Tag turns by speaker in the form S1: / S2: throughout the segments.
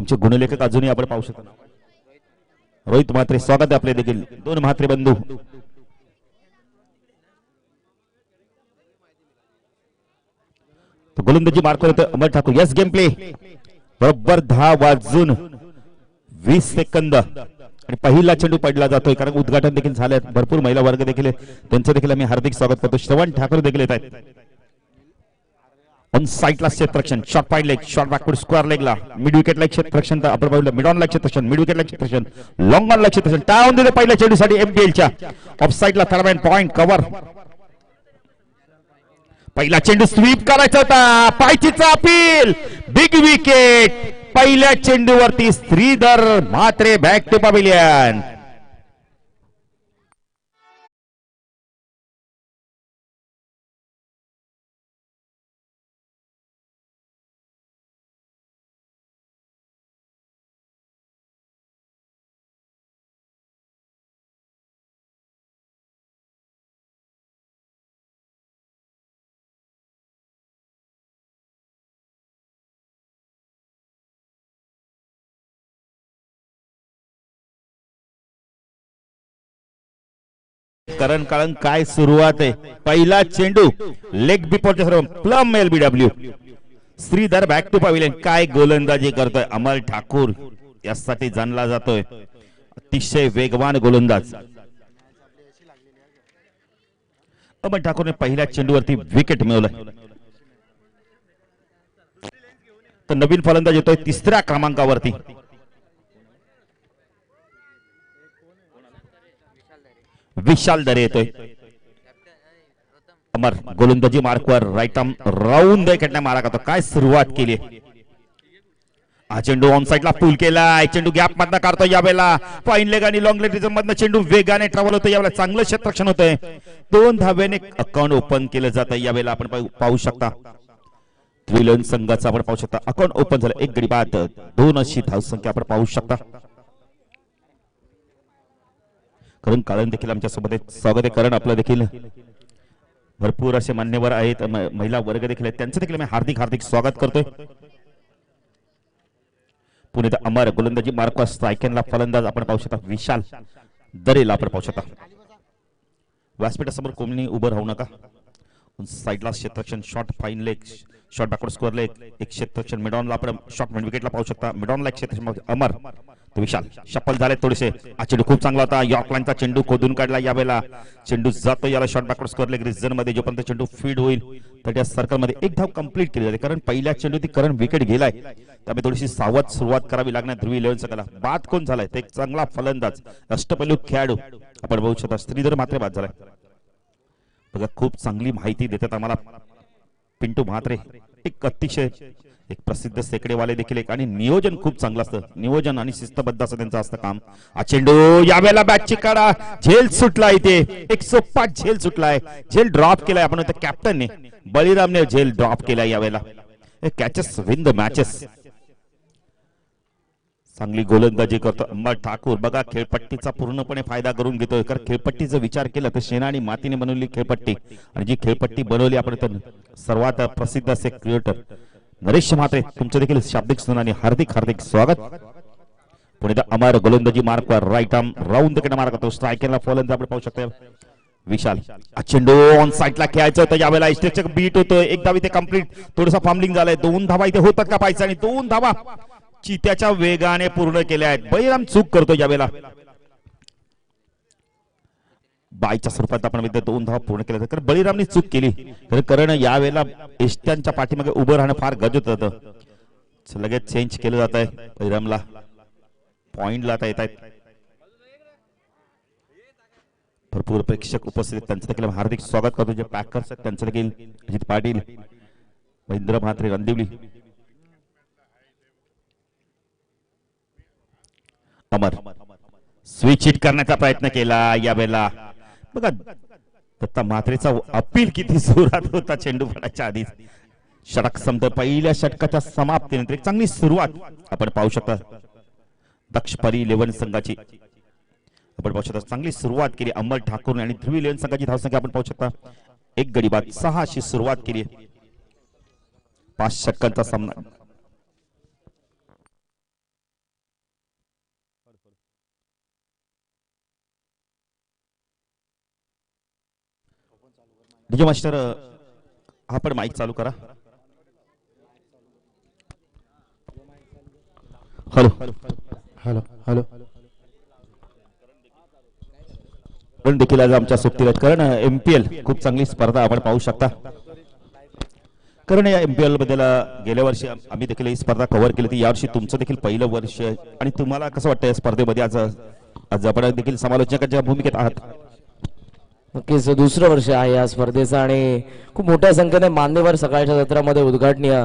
S1: आमचे गुणलेखक अजूनही आपण पाहू शकतो रोहित म्हात्रे स्वागत आहे आपले देखील दोन म्हात्रे बंधू गोलंदाजी मार्क करतो अमर ठाकूर यस गेम प्ले बरोबर 10 वाजून 20 सेकंद आणि पहिला चेंडू पडला जातोय कारण उद्घाटन देखील झाले भरपूर महिला वर्ग देखील त्यांचं देखील आम्ही हार्दिक स्वागत करतो श्रवण ठाकूर देखील येत आहेत ऑन साइडला क्षेत्ररक्षण short point leg short backward square लेगला मिड विकेट ला क्षेत्ररक्षण आपण पाहिलं मिड ऑन ला क्षेत्ररक्षण मिड विकेट ला क्षेत्ररक्षण लॉंग ऑन ला क्षेत्ररक्षण टाळून दिले पहिल्या चेंडूसाठी एमपीएल च्या ऑफ साइडला थर्ड पॉइंट कव्हर पहिला चेंडू स्वीप करायचा होता पायचीचा अपील बिग विकेट पहिल्या चेंडूवरती Shridhar Mhatre back to pavilion Karan Kalan काय सुरुवात आहे पहिला चेंडू लेग बिफोरच्या सर्व plum LBW Shridhar back to pavilion काय गोलंदाजी करतोय अमर ठाकूर यासाठी जाणला जातोय अतिशय वेगवान गोलंदाज अमर ठाकूरने पहिल्या चेंडूवरती विकेट मिळवलं तर नवीन फलंदाज येतोय तिसऱ्या क्रमांकावरती विशाल दरे येतोय अमर गोलंदाजी मार्कवर राईट आर्म राऊंड खेळण्या मारा करतो काय सुरुवात केली हा चेंडू ऑन साइडला पूल केलाय चेंडू गॅप मधनं काढतो यावेळेला फाईन लेग आणि लॉंग लेग रिझम मधनं चेंडू वेगाने ट्रॅव्हल होतो यावेळेला चांगलं क्षेत्ररक्षण होतंय 2 धाव्याने अकाउंट ओपन केलं जातं यावेळेला आपण पाहू शकता त्रिलन संघाचा आपण पाहू शकता अकाउंट ओपन झालं 1 गडी बाद 2 अशी धावसंख्या आपण पाहू शकता करण काळन देखील आमच्या सोबत स्वागत आहे करण आपलं देखील भरपूर असे मान्यवर आहेत महिला वर्ग देखील आहेत त्यांचं देखील मी हार्दिक स्वागत करतोय पुणे अमर गोलंदाजी मार्क स्ट्रायकरला फलंदाज आपण पाहू शकता विशाल दरेला आपण पाहू शकता व्यासपीठासमोर कोणी उभं राहू नका साइडला क्षेत्ररक्षण shot fine leg short backward square leg एक क्षेत्ररक्षण मिडॉनला आपण शॉट मिड विकेटला पाहू शकता मिडॉनला एक क्षेत्ररक्षण अमर विशाल शफल झाले थोडेसे हा चेंडू खूप चांगला होता यॉर्कलाइनचा चेंडू खोदून काढला यावेळेला चेंडू जातो याला shot backward square leg region मध्ये जोपर्यंत चेंडू फीड होईल तर त्या सर्कल मध्ये एक धाव कंप्लीट केली जाते कारण पहिल्या चेंडू ती करण विकेट गेलाय त्यामुळे थोडीशी सावध सुरुवात करावी लागणार ध्रुवी 11 संघाला बाद कोण झालाय ते एक चांगला फलंदाज अष्टपैलू खेळाडू आपण बघू शकता श्रीधर म्हात्रे बाद झालाय बघा खूप चांगली माहिती देतात आम्हाला पिंटू म्हात्रे एक अतिशय एक प्रसिद्ध सेकडेवाले देखील एक आणि नियोजन खूप चांगलं असतं नियोजन आणि शिस्तबद्ध असं त्यांचं असतं काम हा चेंडू यावेळेला बॅटची काढा झेल सुटला इथे एक सोपा झेल सुटलाय झेल ड्रॉप केलाय आपण कॅप्टनने बळीरामने झेल ड्रॉप केलाय यावेळेला कॅचेस विन द मॅचेस चांगली गोलंदाजी करतो अमर ठाकूर बघा खेळपट्टीचा पूर्णपणे फायदा करून घेतोय कारण खेळपट्टीचा विचार केला तर शेणा आणि मातीने बनवली खेळपट्टी आणि जी खेळपट्टी बनवली आपण तर सर्वात प्रसिद्ध असे क्रिएटर नरेश म्हात्रे तुमचं देखील शाब्दिक सुनाने हार्दिक स्वागत पुणे अमर गोलंदाजी मार्कवर राईट आर्म राऊंड कडे मार करतो स्ट्रायकरला फलंदाज आपण पाहू शकतो विशाल चेंडू ऑन साइडला खेळायचं होतं यावेळेला स्ट्रेचर बीट होतं एक धाव इथे कंप्लीट थोडंसं फार्मलिंग झालंय 2 धावा इथे होतात का पाहिजे आणि 2 धावा चित्याच्या वेगाने पूर्ण केल्या आहेत बळीराम चूक करतो यावेळेला बायच्या स्वरूपात आपण 2 धावा पूर्ण केल्या कारण बळीरामने चूक केली कारण यावेळेला एष्ट्यांच्या पाठीमागे उभं राहणं फार गरजेचं होतं लगेच चेंज केलं जात आहे बळीरामला पॉइंटला आता येत आहेत भरपूर प्रेक्षक उपस्थित त्यांचं देखील हार्दिक स्वागत करतो जे पॅकर्स आहेत त्यांचं देखील अजित पाटील महेंद्र म्हात्रे रणदिवली अमर स्विच हिट करण्याचा प्रयत्न केला यावेळेला बघा दत्ता म्हात्रेचा अपील किती जोरात होता चेंडू पडायच्या आधीच षटक संपत पहिल्या षटकाच्या समाप्तीनंतर एक चांगली सुरुवात आपण पाहू शकता दक्षपरी 11 संघाची आपण पाहू शकता चांगली सुरुवात केली अमर ठाकूर आणि ध्रुवी 11 संघाची धावसंख्या आपण पाहू शकता 1 गडी बाद 6 अशी सुरुवात केली 5 षटकांचा सामना डीजे मास्टर हा पण माईक चालू करा. हॅलो
S2: हॅलो हॅलो
S1: पण देखील आज आमच्या सोबतीला आहेत. कारण MPL खूप चांगली स्पर्धा आपण पाहू शकता. कारण या MPL बद्दल गेल्या वर्षी आम्ही देखील ही स्पर्धा कव्हर केली होती. यावर्षी तुमचं देखील पहिलं वर्ष आहे आणि तुम्हाला कसं वाटतं या स्पर्धेमध्ये आज आज आपण देखील समालोचकाच्या भूमिकेत आहात.
S2: नक्कीच दुसरं वर्ष आहे या स्पर्धेचं आणि खूप मोठ्या संख्येने मान्यवर सकाळच्या सत्रामध्ये उद्घाटनीय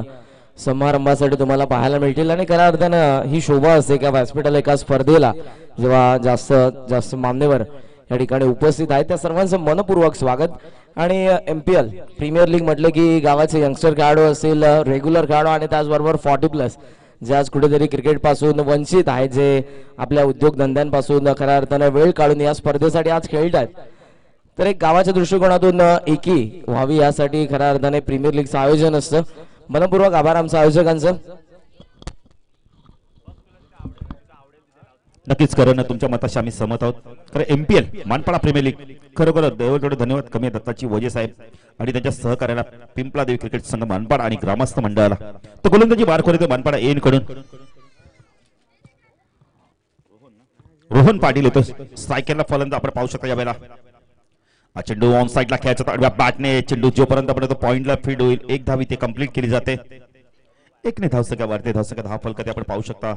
S2: समारंभासाठी तुम्हाला पाहायला मिळतील आणि खऱ्या अर्थानं ही शोभा असते की व्यासपीठाला एका स्पर्धेला जेव्हा जास्त जास्त मान्यवर या ठिकाणी उपस्थित आहेत त्या सर्वांचं मनपूर्वक स्वागत. आणि MPL प्रीमियर लीग म्हटलं की गावाचे यंगस्टर खेळाडू असतील, रेग्युलर खेळाडू आणि त्याचबरोबर 40+ जे आज कुठेतरी क्रिकेटपासून वंचित आहेत, जे आपल्या उद्योगधंद्यांपासून खऱ्या अर्थानं वेळ काढून या स्पर्धेसाठी आज खेळत आहेत. तर एक गावाच्या दृष्टिकोनातून एकी व्हावी यासाठी खऱ्या अर्थाने प्रीमियर लीगचं आयोजन असतं. मनपूर्वक आभार आमच्या आयोजकांचं.
S1: नक्कीच कारण तुमच्या मताशी आम्ही सहमत आहोत. कारण MPL मानपाडा प्रीमियर लीग खरोखर देवळकडे धन्यवाद कमी दत्ताची वजे साहेब आणि त्यांच्या सहकार्याला पिंपला देवी क्रिकेट संघ मानपाडा आणि ग्रामस्थ मंडळाला. तर गोलंदाजी बारखोरी मानपाडा येन कडून रोहन पाटील येतो. स्ट्रायकरला फलंदाज आपण पाहू शकता. यावेळेला हा चेंडू ऑन साइडला खेळायचा आडव्या बॅटने चेंडू जोपर्यंत आपण पॉइंटला फीड होईल एक धावी ते कंप्लीट केली जाते. एकने धावसंख्या वाढते. धावसंख्या 10 फलक आपण पाहू शकता.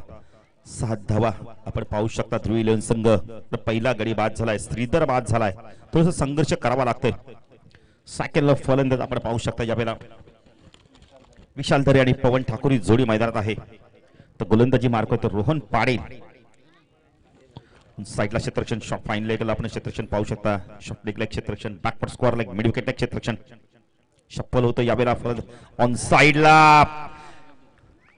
S1: 7 धावा आपण पाहू शकता. ध्रुवी इलेव्हन संघ पहिला गडी बाद झालाय. श्रीधर बाद झालाय. थोडस संघर्ष करावा लागतोय. सेकंडला फलंदाज आपण पाहू शकता. यावेळेला विशाल दरे आणि पवन ठाकूर ही जोडी मैदानात आहे. तर गोलंदाजी मार्क होतो रोहन पाटील. साइडला क्षेत्ररक्षण शॉट फाईन लेगला आपण क्षेत्ररक्षण पाहू शकता. शॉट लेगला क्षेत्ररक्षण backward square leg mid wicket क्षेत्ररक्षण शप्पल होतं. यावेळेला फलंदाज ऑन साइडला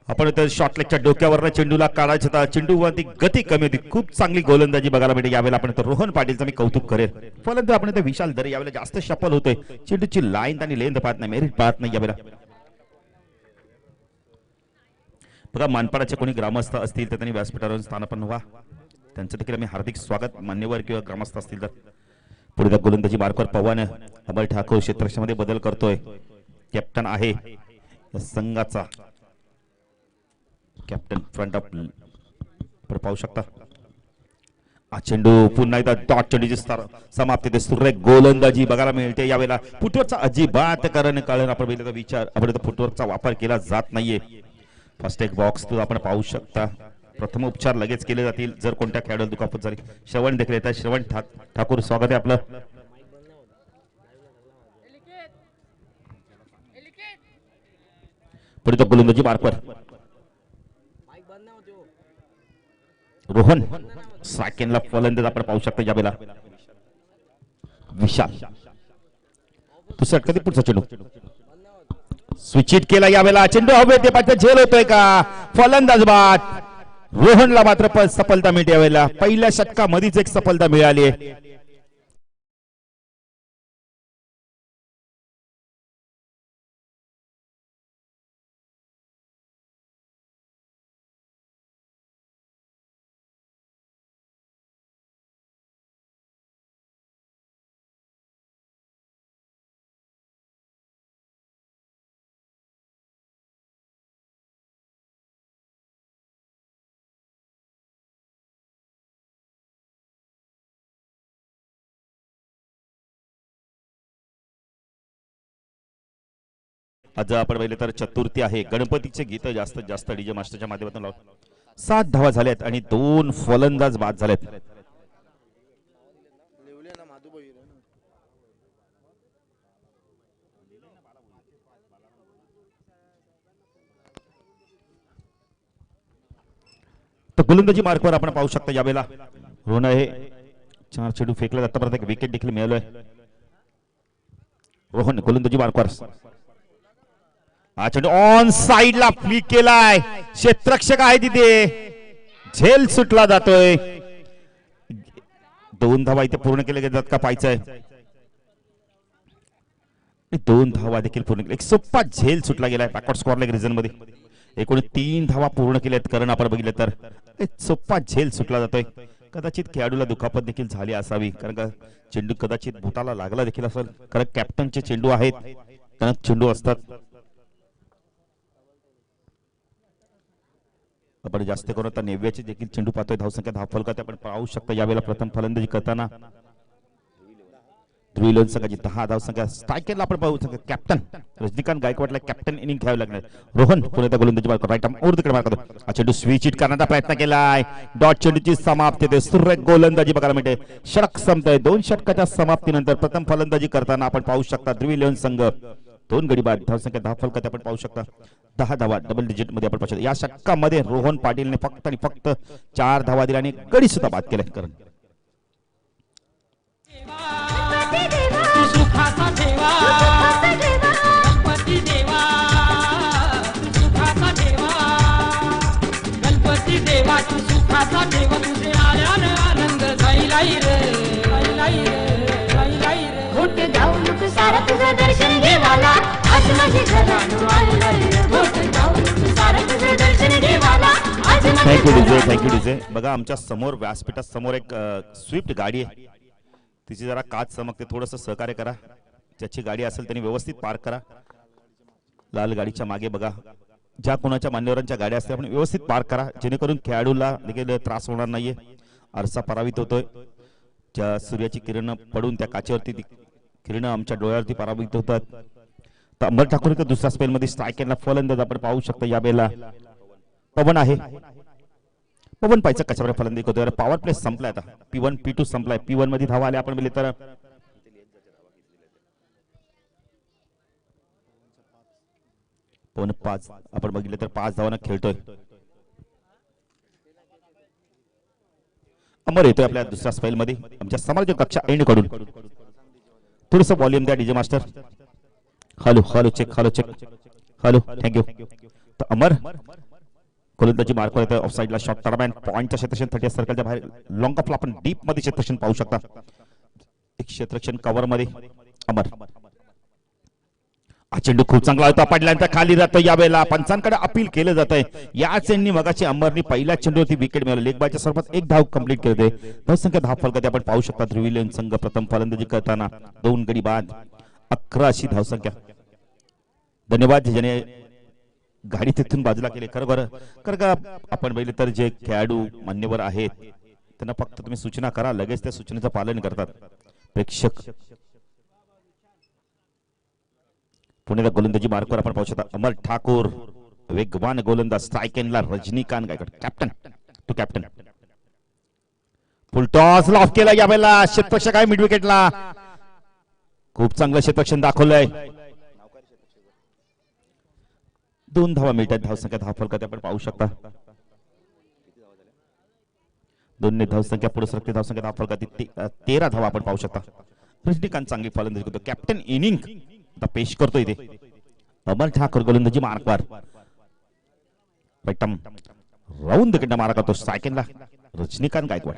S1: आपण तर शॉट लेगच्या डोक्यावर चेंडूला काढायचं होता. चेंडूवरती गती कमी होती. खूप चांगली गोलंदाजी बघायला मिळते. यावेळेला आपण तर रोहन पाटीलचं मी कौतुक करेल. फलंदाज आपण तर विशाल दरे यावेळेला जास्त शप्पल होतोय. चेंडूची लाईन आणि लेंथ पाहत नाही, मेरिट पाहत नाही. यावेळेला बघा मानपाडाचे कोणी ग्रामस्थ असतील तर त्यांनी व्यासपीठावर स्थानापन्न व्हा. त्यांचं देखील आम्ही हार्दिक स्वागत. मान्यवर किंवा ग्रामस्थ असतील तर पुढे गोलंदाजी मार्कवर पवन अमर ठाकूर क्षेत्ररक्षणामध्ये बदल करतोय. कॅप्टन आहे संघाचा. कॅप्टन फ्रंट ऑफ पाहू शकता. हा चेंडू पुन्हा एकदा डॉट चेंडूची समाप्ती ते सुरेख गोलंदाजी बघायला मिळते. यावेळेला फुटवर्कचा अजिबात कारण आपण बघितलं विचार आपण फुटवर्कचा वापर केला जात नाहीये. फर्स्ट एक बॉक्स आपण पाहू शकता. प्रथम उपचार लगेच केले जातील जर कोणत्या खेळाडूला दुखापत झाली. श्रवण देखील येतात. श्रवण ठाकूर स्वागत आहे आपलं. पुढे तो गोलंदाजी मार्कवर रोहन. सेकंडला फलंदाज आपण पाहू शकता. यावेळेला विशाल दुसऱ्या कधी पुढचा चेंडू स्विच हिट केला. यावेळेला चेंडू हवे ते पाठे झेल होतोय का. फलंदाज बाद. रोहनला मात्र सफलता मिळते. यावेळेला पहिल्या षटकामध्येच एक सफलता मिळाली आहे. आज आपण पाहिलं तर चतुर्थी आहे. गणपतीचे गीत जास्तीत जास्त डीजे मास्टरच्या माध्यमातून लावतो. 7 धावा झाल्यात आणि 2 फलंदाज बाद झालेत. तर गोलंदाजी मार्कवर आपण पाहू शकता. यावेळेला रोहन आहे. 4 चेंडू फेकले जातात. परत एक विकेट देखील मिळालोय. रोहन गोलंदाजी मार्कवर हा चेंडू ऑन साइडला फ्लिक केलाय. क्षेत्ररक्षक आहे तिथे. झेल सुटला जातोय. 2 धावा इथे पूर्ण केले जातात का पाहायचंय. 2 धावा देखील पूर्ण केल्या. एक सोपा झेल सुटला गेलाय. बॅकवर्ड स्क्वेअर लेग रिजन मध्ये एकूण 3 धावा पूर्ण केल्यात. कारण आपण बघितलं तर एक सोपा झेल सुटला जातोय. कदाचित खेळाडूला दुखापत देखील झाली असावी, कारण का चेंडू कदाचित बोटाला लागला देखील असेल, कारण कॅप्टनचे चेंडू आहेत, टणक चेंडू असतात. आपण जास्त करून आता नेव्याचे देखील चेंडू पाहतोय. धावसंख्या 10 फलकात आपण पाहू शकता यावेळेला प्रथम फलंदाजी करताना ध्रुवी लोन संघाची 10 धावसंख्या. स्ट्रायकरला आपण पाहू शकतो कॅप्टन रजनीकांत गायकवाडला कॅप्टन इनिंग खेळावी लागणार. रोहन पुण्याचा गोलंदाजी मार्क राईट आर्म ओव्हर तिकडे मार्क करतो. हा चेंडू स्विच हिट करण्याचा प्रयत्न केलाय. डॉट चेंडूची समाप्ती ते सुरेख गोलंदाजी बघायला मिळते. षटक संपतंय. 2 षटकाच्या समाप्तीनंतर प्रथम फलंदाजी करताना आपण पाहू शकता ध्रुवी लोन संघ 2 गडी बाद. धावसंख्या 10 फलकात आपण पाहू शकता. 10 धावा डबल डिजिट मध्ये आपण पाहू शकता. या षटकामध्ये रोहन पाटीलने फक्त आणि फक्त 4 धावा दिल्या आणि गडी सुद्धा बाद केलाय. कारण
S3: सुखाचा ठेवा गणपती देवा, सुखाचा ठेवा गणपती देवा, तू सुखाचा ठेवा. तुझे आल्याने आनंद जाईलाई रे, जाईलाई रे, जाईलाई रे.
S4: मोठे गाव लोक सारा तुझं दर्शन घेवाला आज माझे घराणू आलं रे. मोठे गाव लोक सारा तुझं दर्शन घेवाला आज माझे
S1: थँक्यू डीजे, थँक्यू डीजे. बघा आमच्या समोर व्यासपीठासमोर एक स्विफ्ट गाडी आहे, तिची जरा काच चमकते, थोडंसं सहकार्य करा. ज्याची गाडी असेल त्यांनी व्यवस्थित पार्क करा. लाल गाडीच्या मागे बघा, ज्या कोणाच्या मान्यवरांच्या गाड्या असतील आपण व्यवस्थित पार्क करा, जेणेकरून खेळाडूला देखील त्रास होणार नाहीये. आरसा परावित होतोय. ज्या सूर्याची किरण पडून त्या काचेवरती किरण आमच्या डोळ्यावरती परावित होतात. तर अमर ठाकूर दुसऱ्या स्पेल मध्ये स्ट्रायकरला फलंदाज आपण पाहू शकतो. यावेळेला पवन आहे. पवन पाहिजे कशावर फलंदाजी करतोय. पॉवर प्ले संपलाय आता. P1 P2 संपलाय. P1 मध्ये धावा आल्या आपण बघितले तर पवन 5 आपण बघितले तर 5 धावांना खेळतोय. अमर येतोय आपल्या दुसऱ्या स्पेल मध्ये. आमच्या समालोचक कक्षा एंड कडून थोडस व्हॉल्यूम द्या DJ master. Hello hello check, hello check, hello thank you. तर अमर गोलंदाजी मार्क येतोय. ऑफ साइडला शॉट टर्मॅन पॉइंटच्या क्षेत्रक्षण 30 सर्कलच्या बाहेर लॉंग ऑफला आपण डीप मध्ये क्षेत्रक्षण पाहू शकता. एक क्षेत्रक्षण कव्हर मध्ये अमर. हा चेंडू खूप चांगला होता, पडल्यानंतर खाली जातो. यावेळेला पंचांकडे अपील केलं जात आहे. या चेंडूने मगाची अमरनी पहिल्या चेंडूवरती विकेट मिळवली. लेग बायच्या स्वरूपात 1 धाव कंप्लीट केले. धावसंख्या 10 फलकात आपण पाहू शकता. ध्रुवी लोन संघ प्रथम फलंदाजी करताना 2 गडी बाद 11 अशी धावसंख्या. धन्यवाद ज्याने गाडी तिथून बाजूला केली. खरं का आपण बघितले तर जे खेळाडू मान्यवर आहेत त्यांना फक्त तुम्ही सूचना करा, लगेच त्या सूचनेचं पालन करतात प्रेक्षक. पुण्याला गोलंदाजी मार्कवर आपण पाहू शकता अमर ठाकूर वेगवान गोलंदाज. स्ट्रायकेनला Rajnikant Gaikwad captain to captain. Full toss लॉफ केला. यावेळेला क्षेत्ररक्षक आहे मिड विकेटला. खूप चांगलं क्षेत्ररक्षण दाखवलंय. 2 धावा मिळतात. धावसंख्या 10 फलकात आपण पाहू शकता. 2 धावसंख्या पुढे सरकते. धावसंख्या 10 फलकात 13 धावा आपण पाहू शकता. रजनीकांत चांगली फलंदाजी करतो. कॅप्टन इनिंग आता पेश करतो इथे. अमर ठाकूर गोलंदाजी मार्कवर राईट राऊंड द मारा करतो. स्ट्रायकरला रजनीकांत गायकवाड.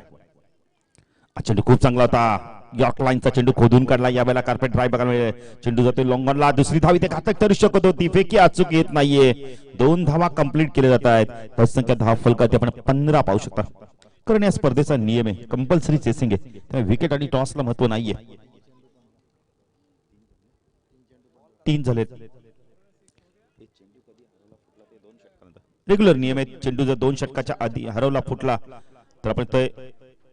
S1: हा चेंडू खूप चांगला होता. यॉर्क लाईनचा चेंडू खोदून काढला. यावेळेला कार्पेट ड्राईव्ह बघायला मिळेल. चेंडू जातोय लॉंगॉनला. दुसरी धाव इथे घातक ठरू शकत होती. फेकी अचूक येत नाहीये. 2 धावा कंप्लीट केल्या जात आहेत. धावसंख्या 10 फलकात आपण 15 पाहू शकता. कारण या स्पर्धेचा नियम आहे कंपल्सरी चेसिंग आहे, त्यामुळे विकेट आणि टॉसला महत्व नाहीये. 3 झालेत. रेग्युलर नियम आहे. चेंडू जर 2 षटकाच्या आधी हरवला फुटला तर आपण ते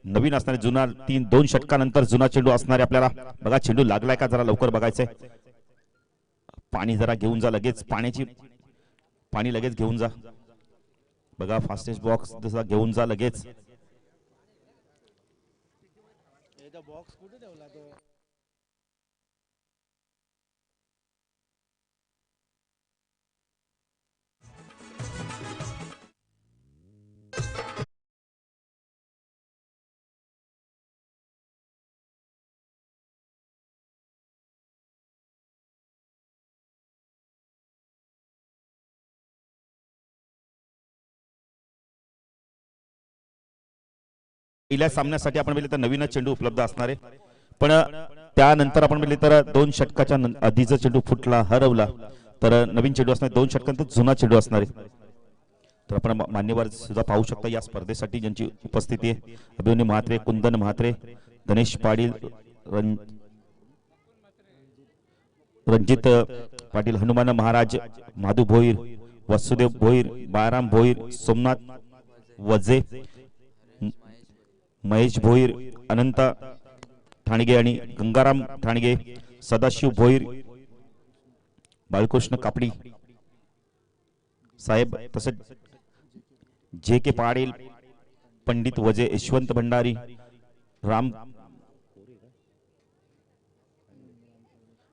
S1: नवीन असणारे जुना 2 षटकानंतर जुना चेंडू असणारे आपल्याला बघा. चेंडू लागलाय का जरा लवकर बघायचंय. पाणी जरा घेऊन जा लगेच. पाणी लगेच घेऊन जा बघा. फास्टेस्ट बॉक्स जसा घेऊन जा लगेच. पहिल्या सामन्यासाठी आपण बघितलं तर नवीनच चेंडू उपलब्ध असणार आहे, पण त्यानंतर आपण बघितलं तर 2 षटकाच्या आधीचा चेंडू फुटला हरवला तर नवीन चेंडू असणार. 2 षटकांत जुना चेंडू असणार आहे. तर आपण मान्यवर सुद्धा पाहू शकता या स्पर्धेसाठी ज्यांची उपस्थिती आहे. अभिमन्यू म्हात्रे, कुंदन म्हात्रे, गणेश पाटील, रणजित पाटील, हनुमान महाराज, माधू भोईर, वसुदेव भोईर, बाळाराम भोईर, सोमनाथ वजे, महेश भोईर, अनंत ठाणगे आणि गंगाराम ठाणगे, सदाशिव भोईर, बाळकृष्ण कापडी साहेब, तसेच जे के पाटील, पंडित वजे, यशवंत भंडारी,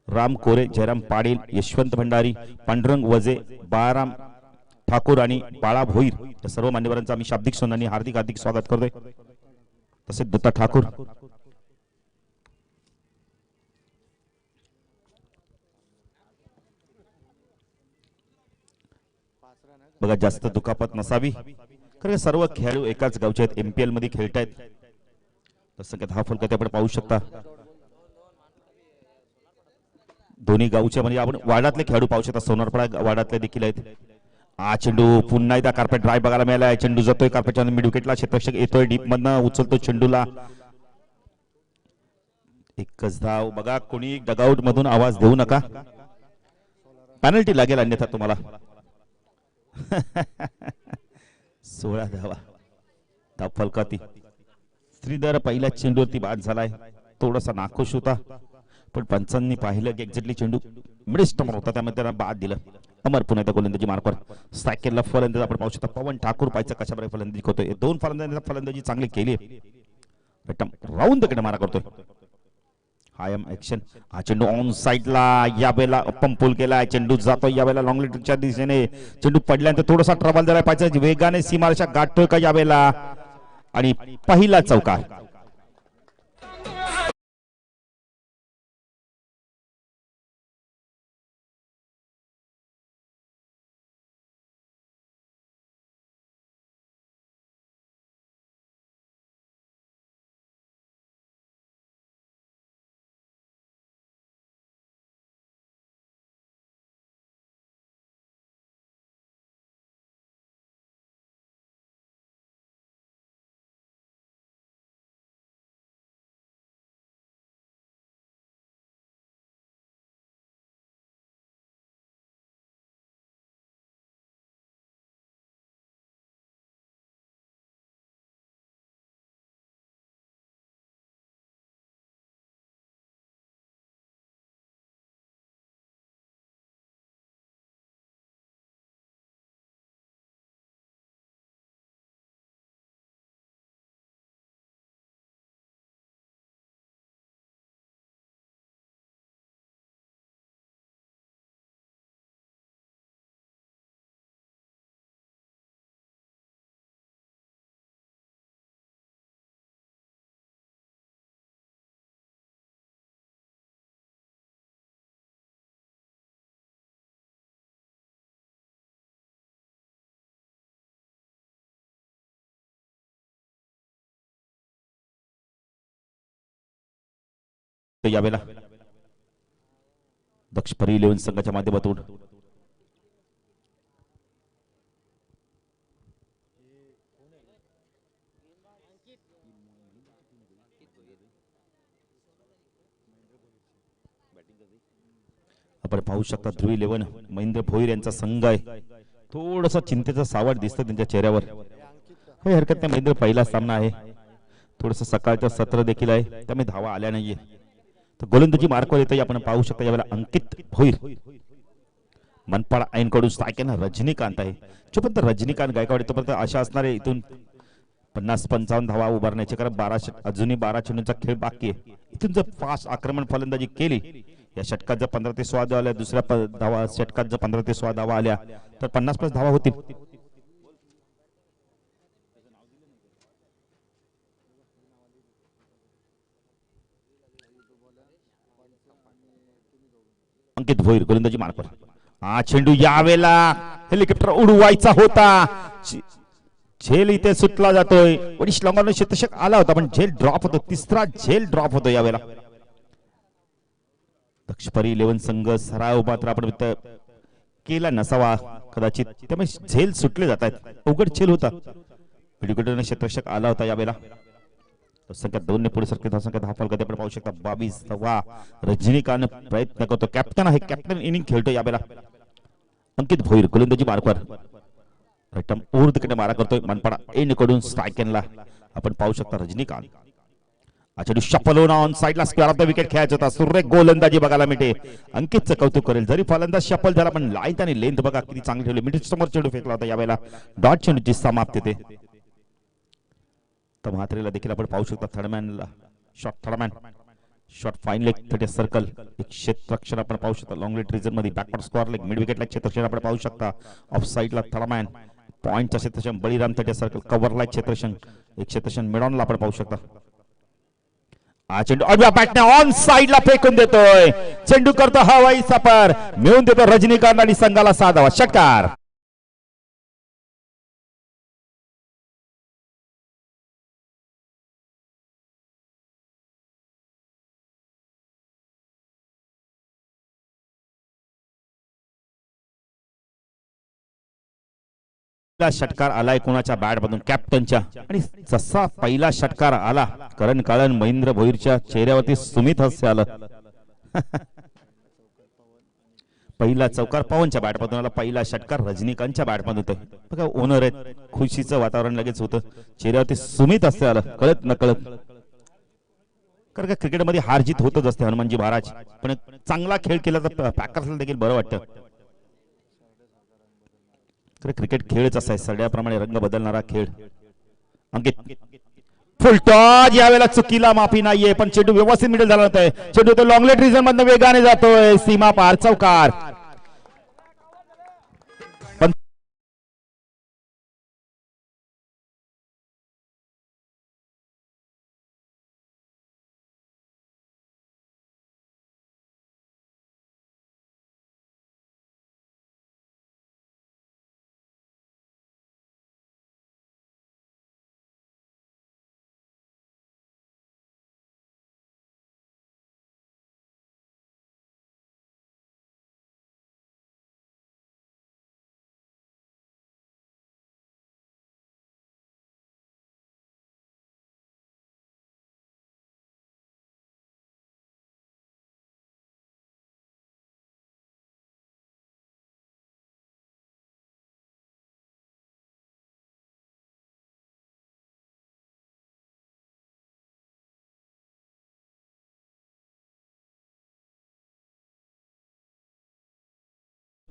S1: राम कोरे, जयराम पाटील, यशवंत भंडारी, पांडुरंग वजे, बाळाराम ठाकूर आणि बाळा भोईर या सर्व मान्यवरांचं आम्ही शाब्दिक सन्मानाने हार्दिक हार्दिक स्वागत करतोय. तसेच दत्ता ठाकूर, बघा जास्त दुखापत नसावी, कारण सर्व खेळाडू एकाच गावचे आहेत, MPL मध्ये खेळतायत. तसं हा फलक आपण पाहू शकता. दोन्ही गावचे म्हणजे आपण वाडातले खेळाडू पाहू शकता, सोनारपाडा वाडातले देखील आहेत. चेंडू पुन्हा एकदा कार्पेट ड्राईव्ह बघायला मिळालाय. चेंडू जातोय कार्पेटच्या मिड विकेटला, क्षेत्ररक्षक येतोय डीप मधनं, उचलतो चेंडूला. एकच धाव. बघा कोणी डगआउट मधून आवाज देऊ नका, पेनल्टी लागेल अन्यथा तुम्हाला. 16 धावा धाव फलकाती. श्रीधर पहिल्या चेंडूवरती बाद झालाय, थोडासा नाखुश होता, पण पंचांनी पाहिलं की एक्झॅक्टली चेंडू मिडस्टमर होता, त्यामुळे त्याला बाद दिलं. अमर पुन्हा एकदा गोलंदाजी मार्कवर. सायकलला फलंदाज आपण पाहू शकता. पवन ठाकूर पाहायचं कशा प्रकारे फलंदाजी करतोय. 2 फलंदाजांनी फलंदाजी चांगली केली आहे. राऊंड कडे मारा करतोय. हायम ऍक्शन. हा चेंडू ऑन साइडला यावेळेला पंपूल केलाय. चेंडू जातोय यावेळेला लॉंग लेटरच्या दिशेने. चेंडू पडल्यानंतर थोडासा ट्रबल झालाय, पाहिजे वेगाने सीमारेषा गाठतोय का यावेळेला, आणि पहिला चौकार. यावेळेला दक्ष परी 11 संघाच्या माध्यमातून आपण पाहू शकता ध्रुवी 11 महेंद्र भोईर यांचा संघ आहे. थोडासा चिंतेचा सावट दिसतं त्यांच्या चेहऱ्यावर. काही हरकत नाही, महेंद्र पहिला सामना आहे, थोडस सकाळचं सत्र देखील आहे, त्यामुळे धावा आल्या नाहीये. तर गोलंदाजी मार्कवर येतोय आपण पाहू शकता यावेळेला अंकित भोईर. मनपाड ऐनकडून स्ट्रायकरना रजनीकांत आहे. जोपर्यंत रजनीकांत गायकवाड येतोपर्यंत आशा असणार आहे इथून 50-55 धावा उभारण्याचे, कारण 12 अजूनही 12 चेंडूंचा खेळ बाकी आहे. इथून जर फास्ट आक्रमण फलंदाजी केली, या षटकात जर 15 ते 16 धावा आल्या, दुसऱ्या धावा षटकात जर 15 ते 16 धावा आल्या तर 50+ धावा होतील. अंकित भोईर गोलंदाजी मार्कवर. हा चेंडू यावेळेला हेलिकॉप्टर उडवायचा होता, झेल इथे सुटला जातोय. वडिश लॉंगॉन शतक आला होता पण झेल ड्रॉप होतो, तिसरा झेल ड्रॉप होतो यावेळेला. दक्षपरी 11 संघ सराव मात्र आपण केला नसावा, कदाचित त्यामुळे झेल सुटले जात आहेत. अवघड झेल होता. विकेटने क्षेत्ररक्षक आला होता यावेळेला. संख्या 2 ने पुढे सरकत धावसंख्या 10 फलकात आपण पाहू शकता 22 धावा. रजनीकांत प्रयत्न करतो. कॅप्टन आहे. कॅप्टन इनिंग खेळतो यावेळेला. अंकित भोईर गोलंदाजी मार्कवर रटम ऊर्ध्वकडे मारा करतोय. मनपाडा एंड कडून स्ट्राइक एंडला आपण पाहू शकता रजनीकांत. चेंडू शफल होऊन ऑन साइडला स्क्वेअर ऑफ द विकेट खेळायचा होता. सुरेख गोलंदाजी बघायला मिळते. अंकितचं कौतुक करेल. जरी फलंदाज शफल झाला पण लाईन आणि लेंथ बघा किती चांगली ठेवली. मिड समोर चेंडू फेकला होता यावेळेला. डॉट चेंडूची समाप्ती ते तर म्हात्रेला देखील आपण पाहू शकता. थर्डमॅनला third man short fine leg 30 circle. एक क्षेत्ररक्षण आपण पाहू शकता. लॉंग लेट रिजन मध्ये बॅकवर्ड स्क्वेअर लेग मिड विकेटला क्षेत्ररक्षण आपण पाहू शकता. ऑफ साइडला थर्डमॅन पॉइंटचा क्षेत्ररक्षण बळीराम 30 सर्कल. कव्हरला क्षेत्ररक्षण एक क्षेत्ररक्षण मिडॉनला आपण पाहू शकता. चेंडू अडव्या बॅटने ऑन साइडला फेकून देतोय. चेंडू करतो हवाई सफर. मिळून देतो रजनीकांत आणि संघाला 6 धावा. षटकार. षटकार आलाय कोणाच्या बॅट मधून कॅप्टनच्या. आणि जसा पहिला षटकार आला करण काळन महेंद्र भोईरच्या चेहऱ्यावरती सुमित हास्य आलं. पहिला चौकार पवनच्या बॅट मधून आला. पहिला षटकार रजनीकांतच्या बॅट मधून होतोय. बघा ओनर आहेत. खुशीचं वातावरण लगेच होतं. चेहऱ्यावरती सुमित हास्य आलं कळत नकळत. कारण का क्रिकेटमध्ये हार जीत होतच असते हनुमानजी महाराज. पण चांगला खेळ केला तर पॅकर्सला देखील बरं वाटतं. क्रिकेट खेळच असा आहे. सड्याप्रमाणे रंग बदलणारा खेळ. अंकित फुल टॉस यावेळेला चुकीला माफी नाहीये. पण चेंडू व्यवस्थित मिडल झाला होता. चेंडू तो लॉंग लेट रिजन मधून वेगाने जातोय. सीमा पार चौकार.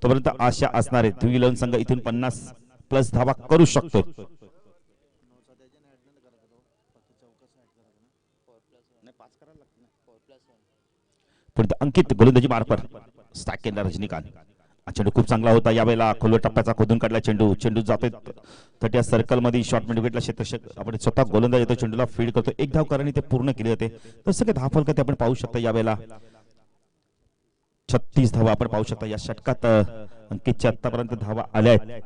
S1: तोपर्यंत आशा असणारे द्विलन संघ इथून 50+ धावा करू शकतो. अंकित गोलंदाजी मार्कवर स्ट्राइक केला रजनीकांत. चेंडू खूप चांगला होता यावेळेला. खोलवर टप्प्याचा खोदून काढला चेंडू. चेंडू जातोय 30 सर्कल मध्ये. शॉर्ट मिड विकेटला क्षेत्ररक्षक आपण स्वतः गोलंदाज येतो. चेंडूला फीड करतो. एक धाव कराने ते पूर्ण केले होते. तसं काही 10 फलक आपण पाहू शकता यावेळेला. 36 धावा आपण पाहू शकता या षटकात. अंकितच्या आतापर्यंत धावा आल्या आहेत.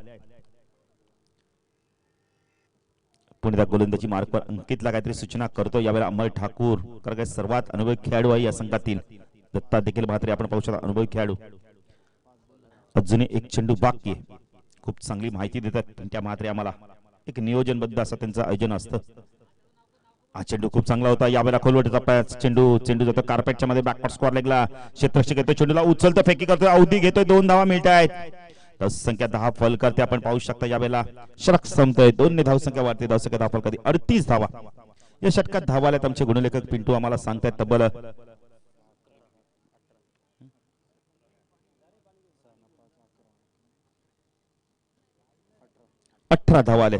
S1: पुणे गोलंदाजी मार्कवर अंकितला काहीतरी सूचना करतो यावेळेला अमर ठाकूर. कारण सर्वात अनुभवी खेळाडू आहे या संघातील. दत्ता देखील म्हात्रे आपण पाहू शकता अनुभवी खेळाडू. अजूनही एक चेंडू बाकी आहे. खूप चांगली माहिती देतात त्या म्हात्रे आम्हाला. एक नियोजनबद्ध असं त्यांचं आयोजन असतं. हा चेंडू खूप चांगला होता यावेळेला. खोलवटचा चेंडू जातो कार्पेटच्या मध्ये. बॅकवर्ड स्क्वेअर लेगला क्षेत्ररक्षक येतो. चेंडूला उचलतो फेकी करतोय. अवधी घेतोय. 2 धावा मिळत आहेत. संख्या 10 फलक आपण पाहू शकता यावेळेला. षटक संपतोय. 2 ने धावसंख्या वाढते. धावसंख्या 10 फलकात 38 धावा या षटकात धावा आल्यात. आमचे गुणलेखक पिंटू आम्हाला सांगतायत तब्बल 18 धावा आले.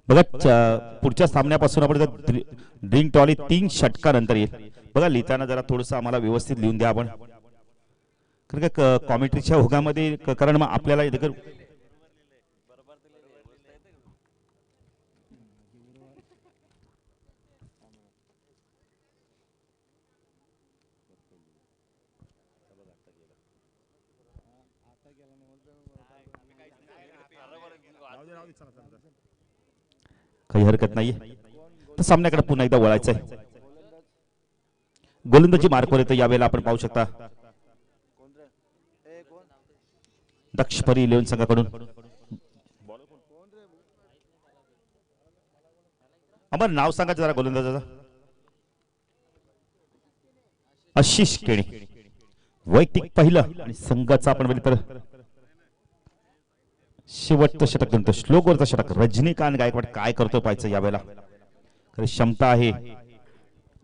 S1: बघा पुढच्या सामन्यापासून आपण ड्रिंक ट्रॉली 3 षटकानंतर येईल. बघा लिहिताना जरा थोडस आम्हाला व्यवस्थित लिहून द्या आपण, कारण का कॉमेंट्रीच्या ओघामध्ये कारण मग आपल्याला इथे काही हरकत नाहीये. तर सामन्याकडे पुन्हा एकदा वळायचंय. गोलंदाजी मार्कवर येतो यावेळेला आपण पाहू शकता दक्षपरी 11 संघाकडून आम्हाला नाव सांगा जरा गोलंदाजाचा. आशिष केणी वैयक्तिक पहिलं आणि संघाचा आपण बघितलं तर शेवटचं षटक नंतर श्लोकवरचं षटक. रजनीकांत गायकवाड काय करतोय पाहायचं यावेळेला. खरी क्षमता आहे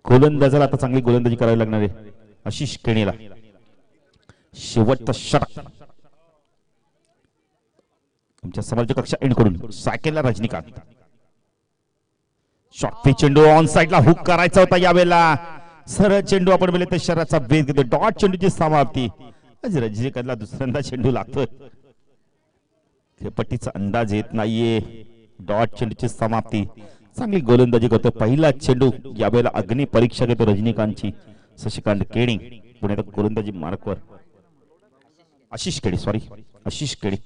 S1: गोलंदाजाला, आता चांगली गोलंदाजी करावी लागणार आहे आशिष केणीला. शेवटचं षटक आमच्या समालोचक कक्षा एंड करून सायकलला रजनीकांत. शॉर्ट चेंडू ऑन साइडला हुक करायचा होता यावेळेला. सरळ चेंडू आपण बोलले तर शरीराचा वेध घेतो. डॉट चेंडूची समाप्ती. रजनीकांतला दुसऱ्यांदा चेंडू लागतोय. पट्टीचा अंदाज येत नाहीये. डॉट चेंडूची समाप्ती. चांगली गोलंदाजी करतो. पहिला चेंडू यावेळेला अग्नी परीक्षा घेतो रजनीकांतची. शशिकांत केणी पुणे गोलंदाजी मार्कवर. आशिष केणी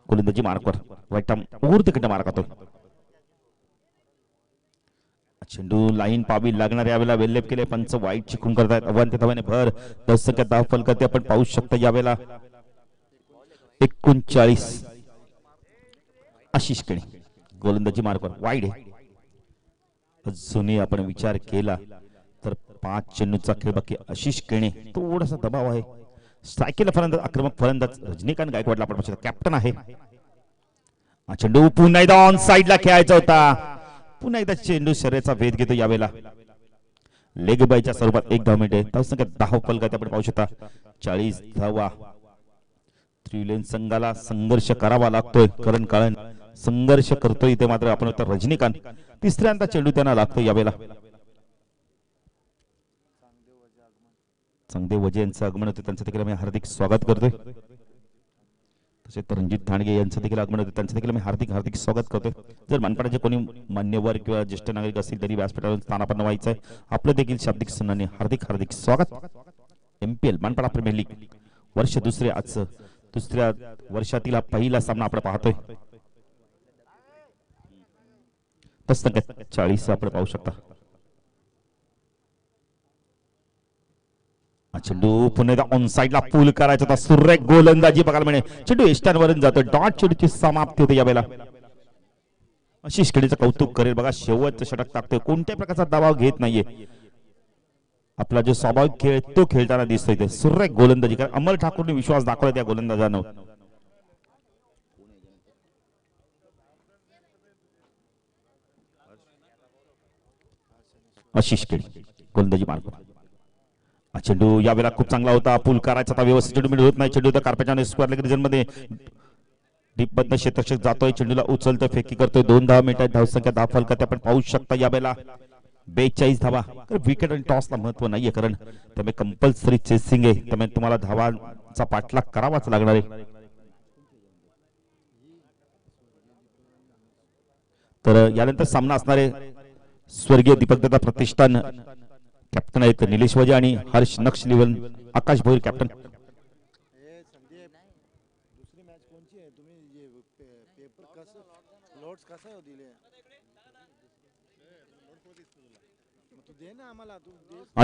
S1: गोलंदाजी मार्कवर. वाईट ऊर्ध्वकडे मार्क होतो. चेंडू लाईन पावी लागणार यावेळेला वेल्लेप केले. पंच वाईट चिकून करतायत. अवंत धावाने भर 10 संख्या 10 फलकते आपण पाहू शकता यावेळेला. 39 आशिष केणी गोलंदाजी मार्कवर. वाईड आहे. अजूनही आपण विचार केला तर 5 चेंडूचा खेळ बाकी. आशिष केणी थोडासा दबाव आहे. स्ट्रायकेला फलंदाज आक्रमक फलंदाज रजनीकांत गायकवाडला आपण कॅप्टन आहे. चेंडू पुन्हा एकदा ऑन साइडला खेळायचा होता. पुन्हा एकदा चेंडू शर्यतीचा वेध घेतो यावेळेला. लेग बायच्या स्वरूपात 1 धाव मिळते. धावसंख्या 10 फलकात आपण पाहू शकता. 40 धावा. त्रिवेण संघाला संघर्ष करावा लागतोय. करण काळन संघर्ष करतोय इथे मात्र आपण रजनीकांत. तिसऱ्यांदा चेंडू त्यांना लागतो यावेळेला. चांगदेव वजे यांचं आगमन होते. त्यांचं देखील मी हार्दिक स्वागत करतोय. तसेच रणजित ठाणगे यांचं देखील आगमन होते. त्यांचं देखील मी हार्दिक स्वागत करतोय. जर मनपाचे कोणी मान्यवर किंवा ज्येष्ठ नागरिक असतील तरी व्यासपीठावर स्थानापन्न व्हायचंय. आपलं देखील शाब्दिक सन्माने हार्दिक स्वागत. MPL मनपाडा प्रीमियर लीग वर्ष दुसरे आज दुसऱ्या वर्षातील हा पहिला सामना आपण पाहतोय. 40 आपण पाहू शकता. चेंडू पुन्हा एकदा ऑन साइडला पूल करायचा होता. सुरेख गोलंदाजी बघायला मिळेल. चेंडू एस्टांवरून जातो. डॉट चेंडूची समाप्ती होते यावेळेला. आशिष केणीचं कौतुक करेल बघा. शेवटचं षटक टाकतोय. कोणत्याही प्रकारचा दबाव घेत नाहीये. आपला जो स्वाभाविक खेळ तो खेळताना दिसतोय. ते सुरेख गोलंदाजी कर. अमर ठाकूरने विश्वास दाखवला त्या गोलंदाजानं. आशिष केणी गोलंदाजी मार्ग. चेंडू यावेळेला खूप चांगला होता. पूल करायचा होता. व्यवस्थित चेंडू मिळत नाही. चेंडू कार्पेटच्या स्क्वेअर लेग रिजन मध्ये डीप मधनं क्षेत्ररक्षक जातोय. चेंडूला उचलतोय. फेकी करतोय. 2 धावा मिळतात. धावसंख्या 10 फलकात आपण पाहू शकता यावेळेला. 42 धावा. विकेट आणि टॉसला महत्व नाहीये कारण त्यामुळे कंपल्सरी चेसिंग आहे. त्यामुळे तुम्हाला धावांचा पाठलाग करावाच लागणार आहे. तर यानंतर सामना असणारे स्वर्गीय दीपकदादा प्रतिष्ठान कॅप्टन आहेत निलेश वजे आणि हर्ष नक्ष लेवल आकाश भोईर कॅप्टन.